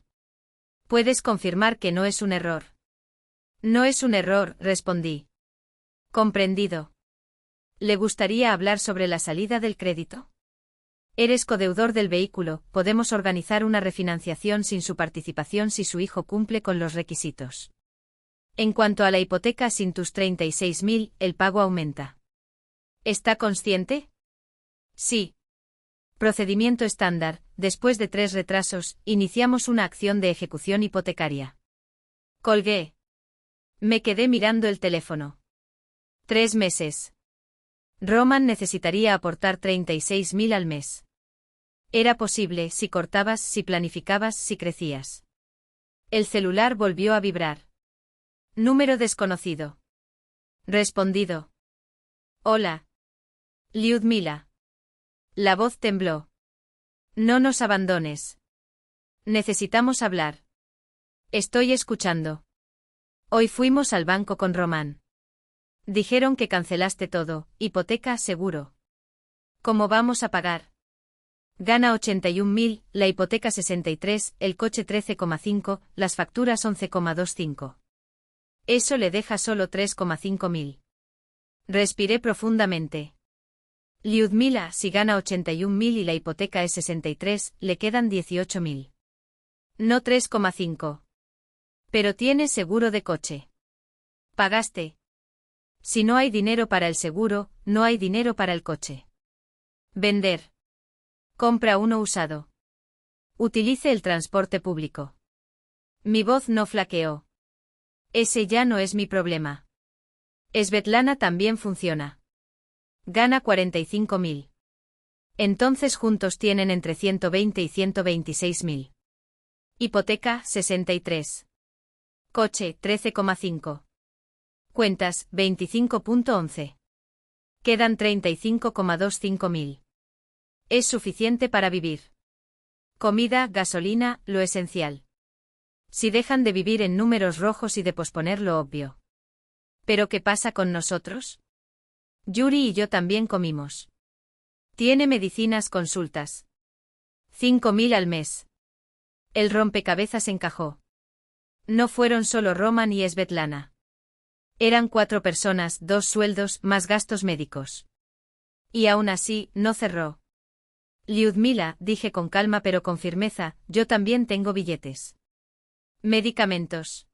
¿Puedes confirmar que no es un error? No es un error, respondí. Comprendido. ¿Le gustaría hablar sobre la salida del crédito? Eres codeudor del vehículo, podemos organizar una refinanciación sin su participación si su hijo cumple con los requisitos. En cuanto a la hipoteca sin tus 36.000, el pago aumenta. ¿Está consciente? Sí. Procedimiento estándar, después de 3 retrasos, iniciamos una acción de ejecución hipotecaria. Colgué. Me quedé mirando el teléfono. 3 meses. Roman necesitaría aportar 36.000 al mes. Era posible si cortabas, si planificabas, si crecías. El celular volvió a vibrar. Número desconocido. Respondido. Hola. Lyudmila. La voz tembló. No nos abandones. Necesitamos hablar. Estoy escuchando. Hoy fuimos al banco con Roman. Dijeron que cancelaste todo, hipoteca seguro. ¿Cómo vamos a pagar? Gana 81.000, la hipoteca 63, el coche 13,5, las facturas 11,25. Eso le deja solo 3,5 mil. Respiré profundamente. Lyudmila, si gana 81.000 y la hipoteca es 63, le quedan 18.000. No 3,5. Pero tiene seguro de coche. ¿Pagaste? Si no hay dinero para el seguro, no hay dinero para el coche. Vender. Compra uno usado. Utilice el transporte público. Mi voz no flaqueó. Ese ya no es mi problema. Svetlana también funciona. Gana 45.000. Entonces juntos tienen entre 120 y 126.000. Hipoteca, 63. Coche, 13,5. Cuentas, 25,11. Quedan 35,25 mil. Es suficiente para vivir. Comida, gasolina, lo esencial. Si dejan de vivir en números rojos y de posponer lo obvio. ¿Pero qué pasa con nosotros? Yuri y yo también comimos. Tiene medicinas, consultas. 5.000 al mes. El rompecabezas encajó. No fueron solo Roman y Svetlana. Eran 4 personas, 2 sueldos, más gastos médicos. Y aún así, no cerró. Lyudmila, dije con calma pero con firmeza, yo también tengo billetes. Medicamentos.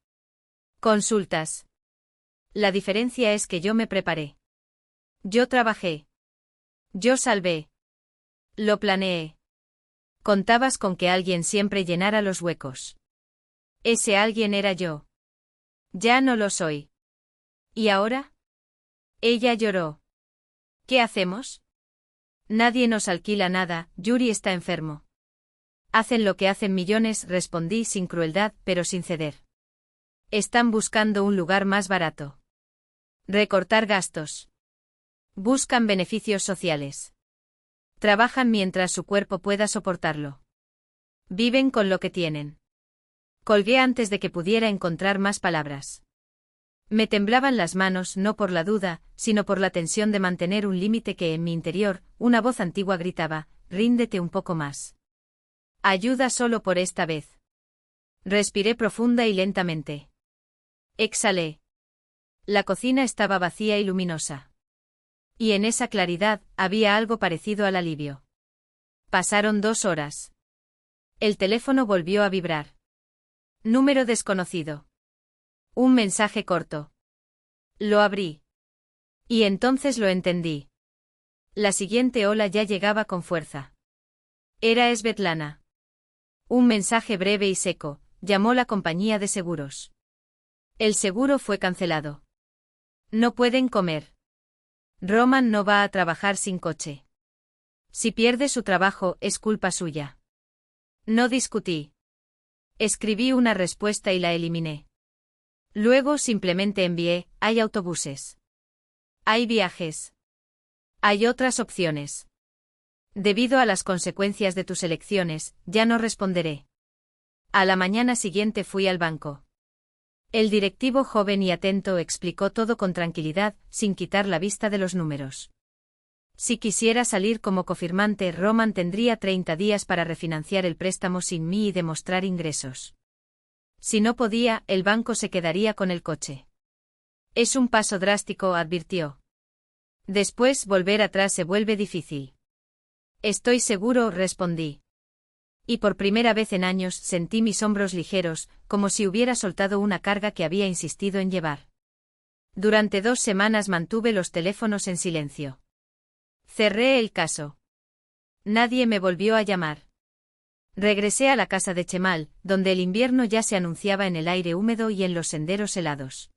Consultas. La diferencia es que yo me preparé. Yo trabajé. Yo salvé. Lo planeé. Contabas con que alguien siempre llenara los huecos. Ese alguien era yo. Ya no lo soy. ¿Y ahora? Ella lloró. ¿Qué hacemos? Nadie nos alquila nada, Yuri está enfermo. Hacen lo que hacen millones, respondí sin crueldad, pero sin ceder. Están buscando un lugar más barato. Recortar gastos. Buscan beneficios sociales. Trabajan mientras su cuerpo pueda soportarlo. Viven con lo que tienen. Colgué antes de que pudiera encontrar más palabras. Me temblaban las manos no por la duda, sino por la tensión de mantener un límite que en mi interior, una voz antigua gritaba, ríndete un poco más. Ayuda solo por esta vez. Respiré profunda y lentamente. Exhalé. La cocina estaba vacía y luminosa. Y en esa claridad, había algo parecido al alivio. Pasaron 2 horas. El teléfono volvió a vibrar. Número desconocido. Un mensaje corto. Lo abrí. Y entonces lo entendí. La siguiente ola ya llegaba con fuerza. Era Svetlana. Un mensaje breve y seco. llamó la compañía de seguros. El seguro fue cancelado. No pueden comer. Roman no va a trabajar sin coche. Si pierde su trabajo, es culpa suya. No discutí. Escribí una respuesta y la eliminé. Luego simplemente envié, hay autobuses. Hay viajes. Hay otras opciones. Debido a las consecuencias de tus elecciones, ya no responderé. A la mañana siguiente fui al banco. El directivo joven y atento explicó todo con tranquilidad, sin quitar la vista de los números. Si quisiera salir como cofirmante, Roman tendría 30 días para refinanciar el préstamo sin mí y demostrar ingresos. Si no podía, el banco se quedaría con el coche. Es un paso drástico, advirtió. Después volver atrás se vuelve difícil. Estoy seguro, respondí. Y por primera vez en años sentí mis hombros ligeros, como si hubiera soltado una carga que había insistido en llevar. Durante 2 semanas mantuve los teléfonos en silencio. Cerré el caso. Nadie me volvió a llamar. Regresé a la casa de Chemal, donde el invierno ya se anunciaba en el aire húmedo y en los senderos helados.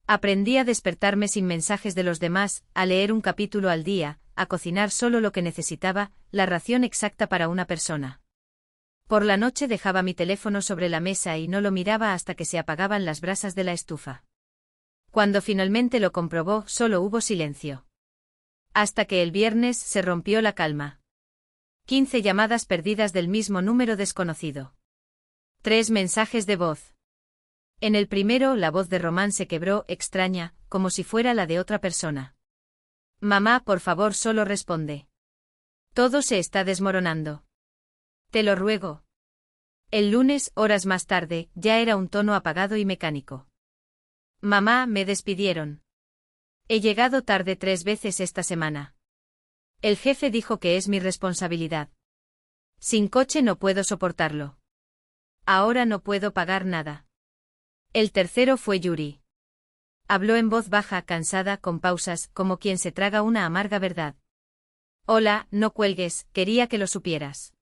Aprendí a despertarme sin mensajes de los demás, a leer un capítulo al día, a cocinar solo lo que necesitaba, la ración exacta para una persona. Por la noche dejaba mi teléfono sobre la mesa y no lo miraba hasta que se apagaban las brasas de la estufa. Cuando finalmente lo comprobó, solo hubo silencio. Hasta que el viernes se rompió la calma. 15 llamadas perdidas del mismo número desconocido. 3 mensajes de voz. En el primero, la voz de Román se quebró, extraña, como si fuera la de otra persona. Mamá, por favor, solo responde. Todo se está desmoronando. Te lo ruego. El lunes, horas más tarde, ya era un tono apagado y mecánico. Mamá, me despidieron. He llegado tarde 3 veces esta semana. El jefe dijo que es mi responsabilidad. Sin coche no puedo soportarlo. Ahora no puedo pagar nada. El tercero fue Yuri. Habló en voz baja, cansada, con pausas, como quien se traga una amarga verdad. Hola, no cuelgues, quería que lo supieras.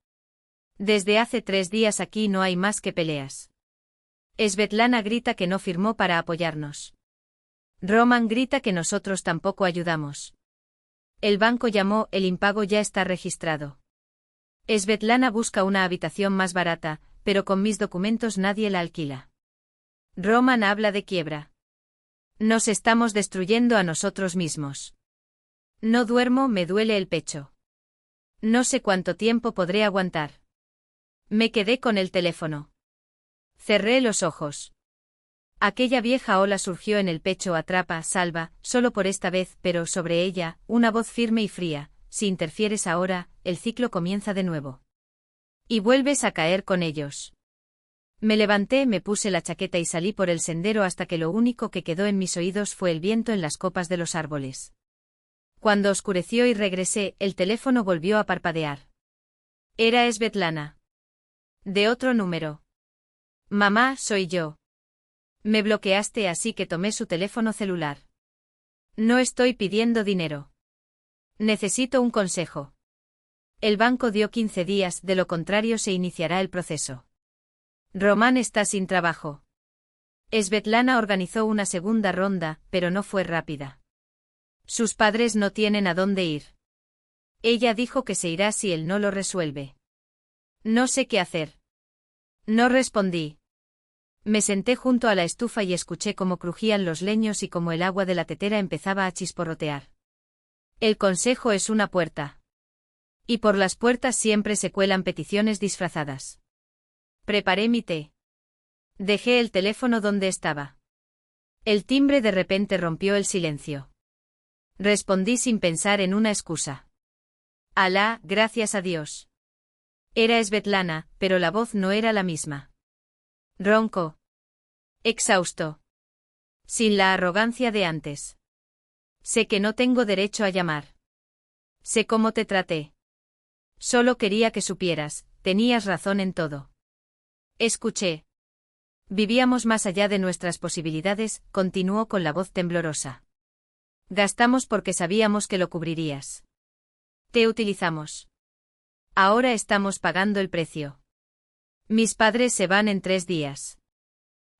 Desde hace 3 días aquí no hay más que peleas. Svetlana grita que no firmó para apoyarnos. Roman grita que nosotros tampoco ayudamos. El banco llamó, el impago ya está registrado. Svetlana busca una habitación más barata, pero con mis documentos nadie la alquila. Roman habla de quiebra. Nos estamos destruyendo a nosotros mismos. No duermo, me duele el pecho. No sé cuánto tiempo podré aguantar. Me quedé con el teléfono. Cerré los ojos. Aquella vieja ola surgió en el pecho, atrapa, salva, solo por esta vez, pero sobre ella, una voz firme y fría, si interfieres ahora, el ciclo comienza de nuevo. Y vuelves a caer con ellos. Me levanté, me puse la chaqueta y salí por el sendero hasta que lo único que quedó en mis oídos fue el viento en las copas de los árboles. Cuando oscureció y regresé, el teléfono volvió a parpadear. Era Svetlana. De otro número. Mamá, soy yo. Me bloqueaste, así que tomé su teléfono celular. No estoy pidiendo dinero. Necesito un consejo. El banco dio 15 días, de lo contrario se iniciará el proceso. Román está sin trabajo. Svetlana organizó una segunda ronda, pero no fue rápida. Sus padres no tienen a dónde ir. Ella dijo que se irá si él no lo resuelve. No sé qué hacer. No respondí. Me senté junto a la estufa y escuché cómo crujían los leños y cómo el agua de la tetera empezaba a chisporrotear. El consejo es una puerta. Y por las puertas siempre se cuelan peticiones disfrazadas. Preparé mi té. Dejé el teléfono donde estaba. El timbre de repente rompió el silencio. Respondí sin pensar en una excusa. Alá, gracias a Dios. Era Svetlana, pero la voz no era la misma. Ronco. Exhausto. Sin la arrogancia de antes. Sé que no tengo derecho a llamar. Sé cómo te traté. Solo quería que supieras, tenías razón en todo. Escuché. Vivíamos más allá de nuestras posibilidades, continuó con la voz temblorosa. Gastamos porque sabíamos que lo cubrirías. Te utilizamos. Ahora estamos pagando el precio. Mis padres se van en 3 días.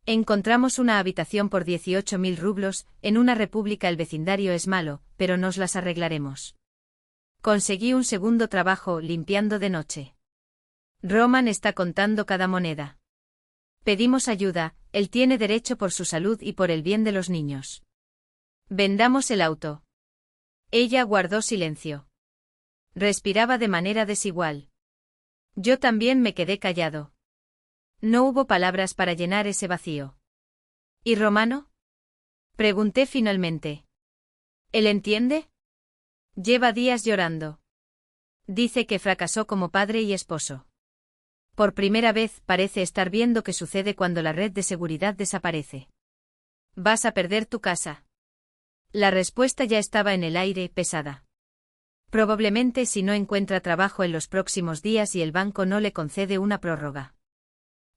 Encontramos una habitación por 18.000 rublos, en una república. El vecindario es malo, pero nos las arreglaremos. Conseguí un segundo trabajo limpiando de noche. Roman está contando cada moneda. Pedimos ayuda, él tiene derecho por su salud y por el bien de los niños. Vendamos el auto. Ella guardó silencio. Respiraba de manera desigual. Yo también me quedé callado. No hubo palabras para llenar ese vacío. ¿Y Romano? Pregunté finalmente. ¿Él entiende? Lleva días llorando. Dice que fracasó como padre y esposo. Por primera vez parece estar viendo qué sucede cuando la red de seguridad desaparece. Vas a perder tu casa. La respuesta ya estaba en el aire, pesada. Probablemente si no encuentra trabajo en los próximos días y el banco no le concede una prórroga.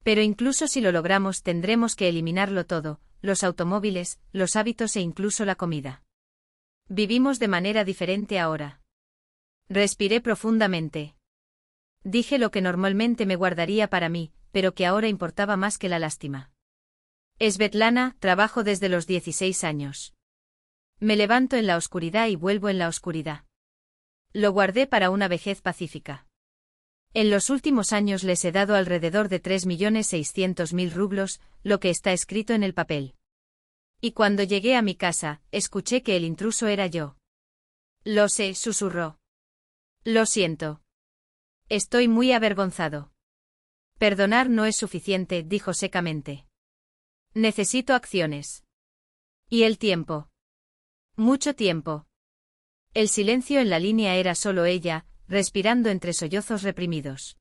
Pero incluso si lo logramos tendremos que eliminarlo todo, los automóviles, los hábitos e incluso la comida. Vivimos de manera diferente ahora. Respiré profundamente. Dije lo que normalmente me guardaría para mí, pero que ahora importaba más que la lástima. Svetlana, trabajo desde los 16 años. Me levanto en la oscuridad y vuelvo en la oscuridad. Lo guardé para una vejez pacífica. En los últimos años les he dado alrededor de 3.600.000 rublos, lo que está escrito en el papel. Y cuando llegué a mi casa, escuché que el intruso era yo. Lo sé, susurró. Lo siento. Estoy muy avergonzado. Perdonar no es suficiente, dijo secamente. Necesito acciones. ¿Y el tiempo? Mucho tiempo. El silencio en la línea era solo ella, respirando entre sollozos reprimidos.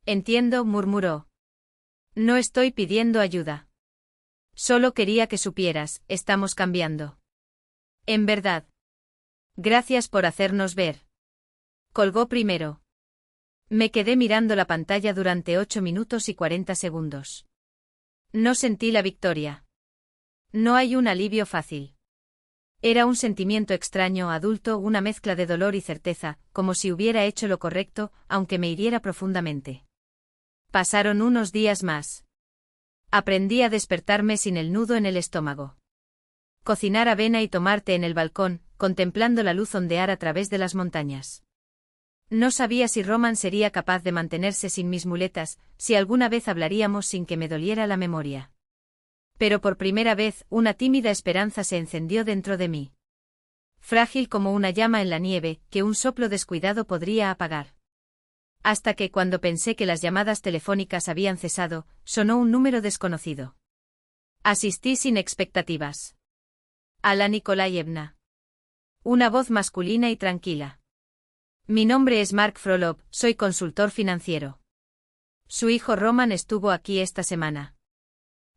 Entiendo, murmuró. No estoy pidiendo ayuda. Solo quería que supieras, estamos cambiando. En verdad. Gracias por hacernos ver. Colgó primero. Me quedé mirando la pantalla durante 8 minutos y 40 segundos. No sentí la victoria. No hay un alivio fácil. Era un sentimiento extraño, adulto, una mezcla de dolor y certeza, como si hubiera hecho lo correcto, aunque me hiriera profundamente. Pasaron unos días más. Aprendí a despertarme sin el nudo en el estómago. Cocinar avena y tomar té en el balcón, contemplando la luz ondear a través de las montañas. No sabía si Roman sería capaz de mantenerse sin mis muletas, si alguna vez hablaríamos sin que me doliera la memoria. Pero por primera vez, una tímida esperanza se encendió dentro de mí. Frágil como una llama en la nieve, que un soplo descuidado podría apagar. Hasta que cuando pensé que las llamadas telefónicas habían cesado, sonó un número desconocido. Asistí sin expectativas. Ala Nikolayevna. Una voz masculina y tranquila. Mi nombre es Mark Frolov, soy consultor financiero. Su hijo Roman estuvo aquí esta semana.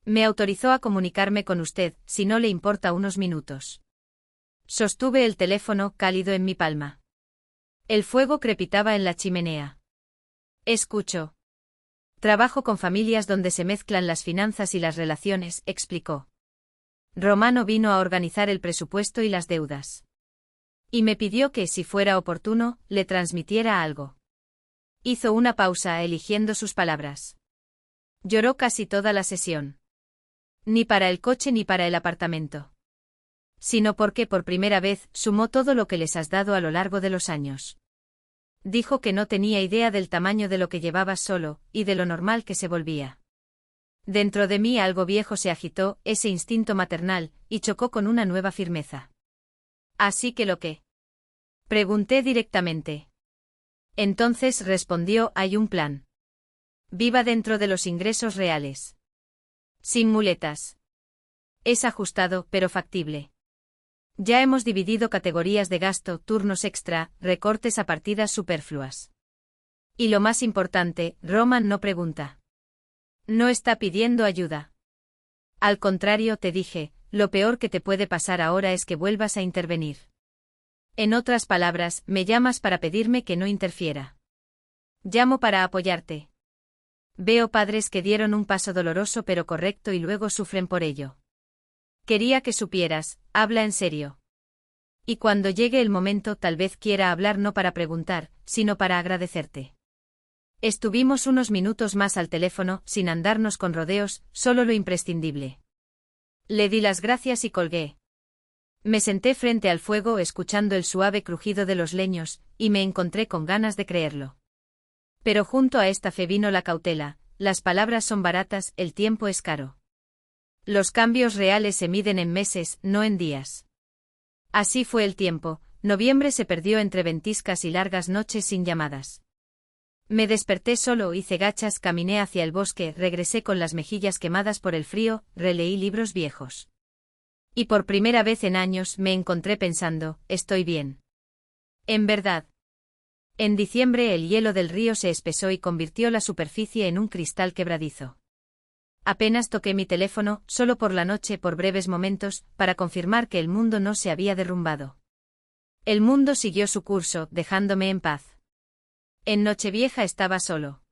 Me autorizó a comunicarme con usted, si no le importa unos minutos. Sostuve el teléfono cálido en mi palma. El fuego crepitaba en la chimenea. Escucho. Trabajo con familias donde se mezclan las finanzas y las relaciones, explicó. Romano vino a organizar el presupuesto y las deudas. Y me pidió que, si fuera oportuno, le transmitiera algo. Hizo una pausa, eligiendo sus palabras. Lloró casi toda la sesión. Ni para el coche ni para el apartamento. Sino porque por primera vez sumó todo lo que les has dado a lo largo de los años. Dijo que no tenía idea del tamaño de lo que llevabas solo, y de lo normal que se volvía. Dentro de mí algo viejo se agitó, ese instinto maternal, y chocó con una nueva firmeza. ¿Así que lo qué? Pregunté directamente. Entonces respondió, hay un plan. Viva dentro de los ingresos reales. Sin muletas. Es ajustado, pero factible. Ya hemos dividido categorías de gasto, turnos extra, recortes a partidas superfluas. Y lo más importante, Roman no pregunta. No está pidiendo ayuda. Al contrario, te dije, lo peor que te puede pasar ahora es que vuelvas a intervenir. En otras palabras, me llamas para pedirme que no interfiera. Llamo para apoyarte. Veo padres que dieron un paso doloroso pero correcto y luego sufren por ello. Quería que supieras, habla en serio. Y cuando llegue el momento tal vez quiera hablar no para preguntar, sino para agradecerte. Estuvimos unos minutos más al teléfono, sin andarnos con rodeos, solo lo imprescindible. Le di las gracias y colgué. Me senté frente al fuego escuchando el suave crujido de los leños, y me encontré con ganas de creerlo. Pero junto a esta fe vino la cautela: las palabras son baratas, el tiempo es caro. Los cambios reales se miden en meses, no en días. Así fue el tiempo. Noviembre se perdió entre ventiscas y largas noches sin llamadas. Me desperté solo, hice gachas, caminé hacia el bosque, regresé con las mejillas quemadas por el frío, releí libros viejos. Y por primera vez en años me encontré pensando: estoy bien. En verdad. En diciembre el hielo del río se espesó y convirtió la superficie en un cristal quebradizo. Apenas toqué mi teléfono, solo por la noche, por breves momentos, para confirmar que el mundo no se había derrumbado. El mundo siguió su curso, dejándome en paz. En Nochevieja estaba solo.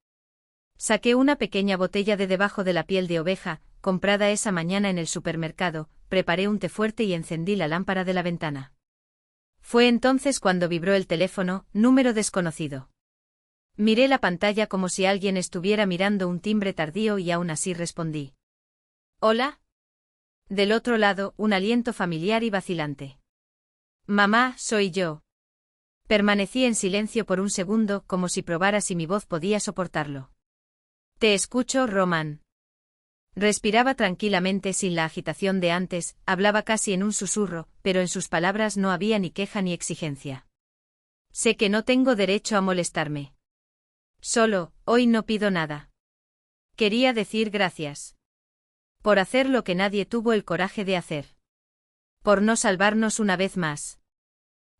Saqué una pequeña botella de debajo de la piel de oveja, comprada esa mañana en el supermercado, preparé un té fuerte y encendí la lámpara de la ventana. Fue entonces cuando vibró el teléfono, número desconocido. Miré la pantalla como si alguien estuviera mirando un timbre tardío y aún así respondí. ¿Hola? Del otro lado, un aliento familiar y vacilante. Mamá, soy yo. Permanecí en silencio por un segundo, como si probara si mi voz podía soportarlo. Te escucho, Román. Respiraba tranquilamente sin la agitación de antes, hablaba casi en un susurro, pero en sus palabras no había ni queja ni exigencia. Sé que no tengo derecho a molestarme. Solo, hoy no pido nada. Quería decir gracias. Por hacer lo que nadie tuvo el coraje de hacer. Por no salvarnos una vez más.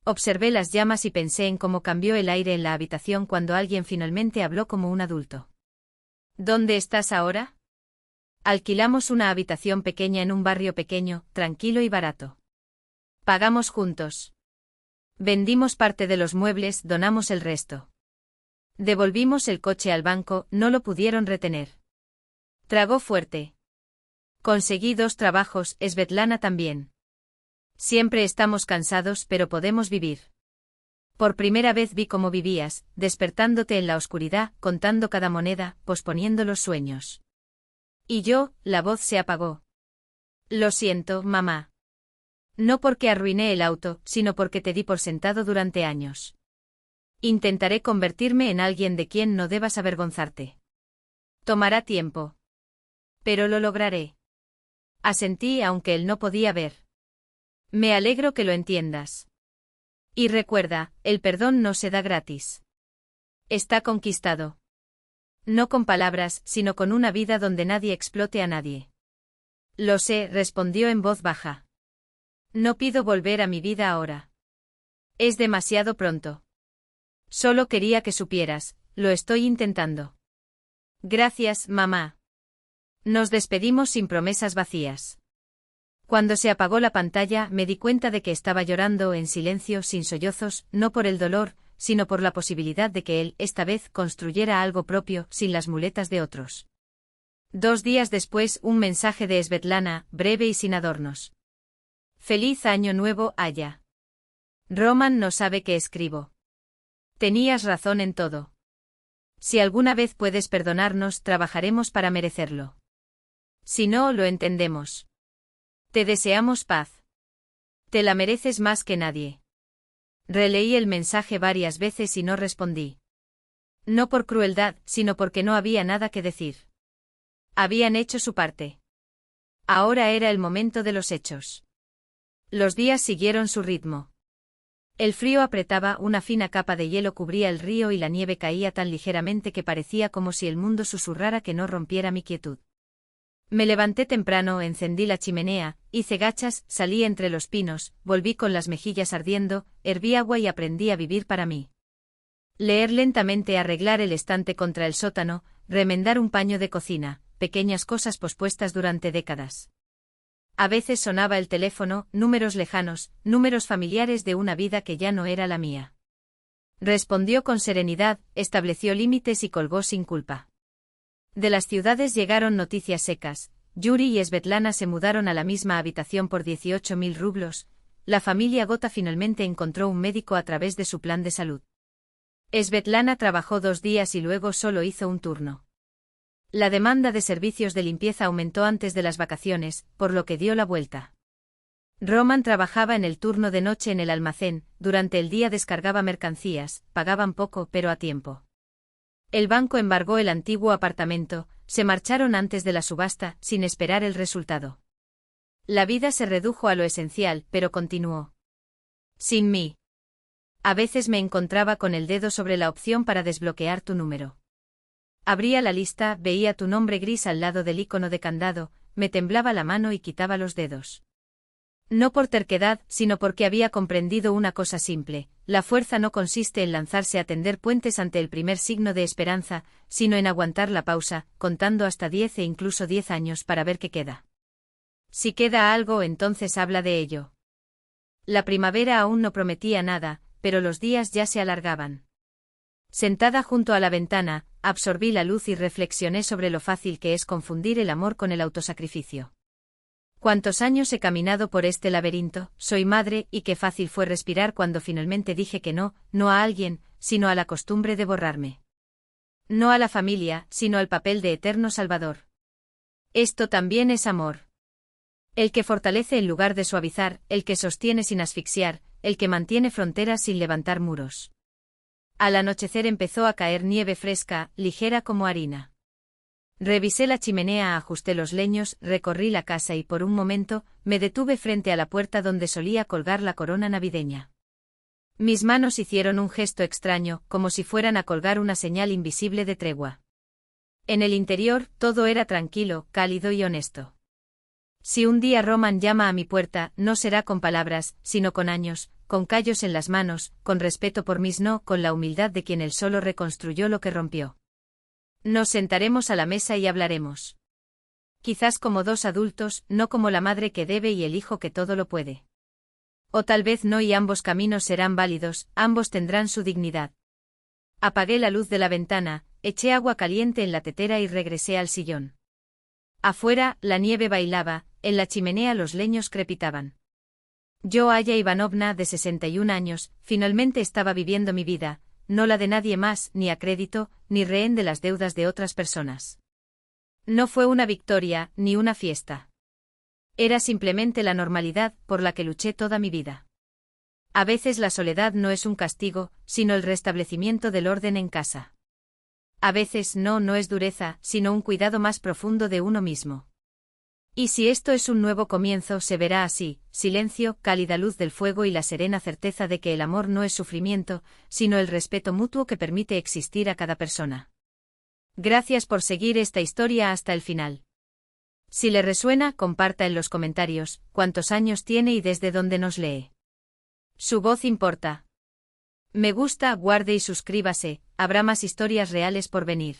Observé las llamas y pensé en cómo cambió el aire en la habitación cuando alguien finalmente habló como un adulto. ¿Dónde estás ahora? Alquilamos una habitación pequeña en un barrio pequeño, tranquilo y barato. Pagamos juntos. Vendimos parte de los muebles, donamos el resto. Devolvimos el coche al banco, no lo pudieron retener. Tragó fuerte. Conseguí 2 trabajos, Svetlana también. Siempre estamos cansados, pero podemos vivir. Por primera vez vi cómo vivías, despertándote en la oscuridad, contando cada moneda, posponiendo los sueños. Y yo, la voz se apagó. Lo siento, mamá. No porque arruiné el auto, sino porque te di por sentado durante años. Intentaré convertirme en alguien de quien no debas avergonzarte. Tomará tiempo. Pero lo lograré. Asentí aunque él no podía ver. Me alegro que lo entiendas. Y recuerda, el perdón no se da gratis. Está conquistado. No con palabras, sino con una vida donde nadie explote a nadie. Lo sé, respondió en voz baja. No pido volver a mi vida ahora. Es demasiado pronto. Solo quería que supieras, lo estoy intentando. Gracias, mamá. Nos despedimos sin promesas vacías. Cuando se apagó la pantalla, me di cuenta de que estaba llorando en silencio, sin sollozos, no por el dolor, sino por la posibilidad de que él, esta vez, construyera algo propio, sin las muletas de otros. 2 días después, un mensaje de Svetlana, breve y sin adornos. Feliz año nuevo, Aya. Roman no sabe que escribo. Tenías razón en todo. Si alguna vez puedes perdonarnos, trabajaremos para merecerlo. Si no, lo entendemos. Te deseamos paz. Te la mereces más que nadie. Releí el mensaje varias veces y no respondí. No por crueldad, sino porque no había nada que decir. Habían hecho su parte. Ahora era el momento de los hechos. Los días siguieron su ritmo. El frío apretaba, una fina capa de hielo cubría el río y la nieve caía tan ligeramente que parecía como si el mundo susurrara que no rompiera mi quietud. Me levanté temprano, encendí la chimenea, hice gachas, salí entre los pinos, volví con las mejillas ardiendo, herví agua y aprendí a vivir para mí. Leer lentamente, arreglar el estante contra el sótano, remendar un paño de cocina, pequeñas cosas pospuestas durante décadas. A veces sonaba el teléfono, números lejanos, números familiares de una vida que ya no era la mía. Respondió con serenidad, estableció límites y colgó sin culpa. De las ciudades llegaron noticias secas. Yuri y Svetlana se mudaron a la misma habitación por 18.000 rublos. La familia Gota finalmente encontró un médico a través de su plan de salud. Svetlana trabajó 2 días y luego solo hizo un turno. La demanda de servicios de limpieza aumentó antes de las vacaciones, por lo que dio la vuelta. Roman trabajaba en el turno de noche en el almacén, durante el día descargaba mercancías, pagaban poco pero a tiempo. El banco embargó el antiguo apartamento, se marcharon antes de la subasta, sin esperar el resultado. La vida se redujo a lo esencial, pero continuó. Sin mí. A veces me encontraba con el dedo sobre la opción para desbloquear tu número. Abría la lista, veía tu nombre gris al lado del icono de candado, me temblaba la mano y quitaba los dedos. No por terquedad, sino porque había comprendido una cosa simple: la fuerza no consiste en lanzarse a tender puentes ante el primer signo de esperanza, sino en aguantar la pausa, contando hasta 10 e incluso 10 años para ver qué queda. Si queda algo, entonces habla de ello. La primavera aún no prometía nada, pero los días ya se alargaban. Sentada junto a la ventana, absorbí la luz y reflexioné sobre lo fácil que es confundir el amor con el autosacrificio. ¿Cuántos años he caminado por este laberinto? Soy madre, y qué fácil fue respirar cuando finalmente dije que no, no a alguien, sino a la costumbre de borrarme. No a la familia, sino al papel de eterno salvador. Esto también es amor. El que fortalece en lugar de suavizar, el que sostiene sin asfixiar, el que mantiene fronteras sin levantar muros. Al anochecer empezó a caer nieve fresca, ligera como harina. Revisé la chimenea, ajusté los leños, recorrí la casa y por un momento, me detuve frente a la puerta donde solía colgar la corona navideña. Mis manos hicieron un gesto extraño, como si fueran a colgar una señal invisible de tregua. En el interior, todo era tranquilo, cálido y honesto. Si un día Roman llama a mi puerta, no será con palabras, sino con años, con callos en las manos, con respeto por mis no, con la humildad de quien él solo reconstruyó lo que rompió. Nos sentaremos a la mesa y hablaremos. Quizás como dos adultos, no como la madre que debe y el hijo que todo lo puede. O tal vez no, y ambos caminos serán válidos, ambos tendrán su dignidad. Apagué la luz de la ventana, eché agua caliente en la tetera y regresé al sillón. Afuera, la nieve bailaba, en la chimenea los leños crepitaban. Yo, Aya Ivanovna, de 61 años, finalmente estaba viviendo mi vida, no la de nadie más, ni a crédito, ni rehén de las deudas de otras personas. No fue una victoria, ni una fiesta. Era simplemente la normalidad por la que luché toda mi vida. A veces la soledad no es un castigo, sino el restablecimiento del orden en casa. A veces no es dureza, sino un cuidado más profundo de uno mismo. Y si esto es un nuevo comienzo, se verá así: silencio, cálida luz del fuego y la serena certeza de que el amor no es sufrimiento, sino el respeto mutuo que permite existir a cada persona. Gracias por seguir esta historia hasta el final. Si le resuena, comparta en los comentarios cuántos años tiene y desde dónde nos lee. Su voz importa. Me gusta, guarde y suscríbase, habrá más historias reales por venir.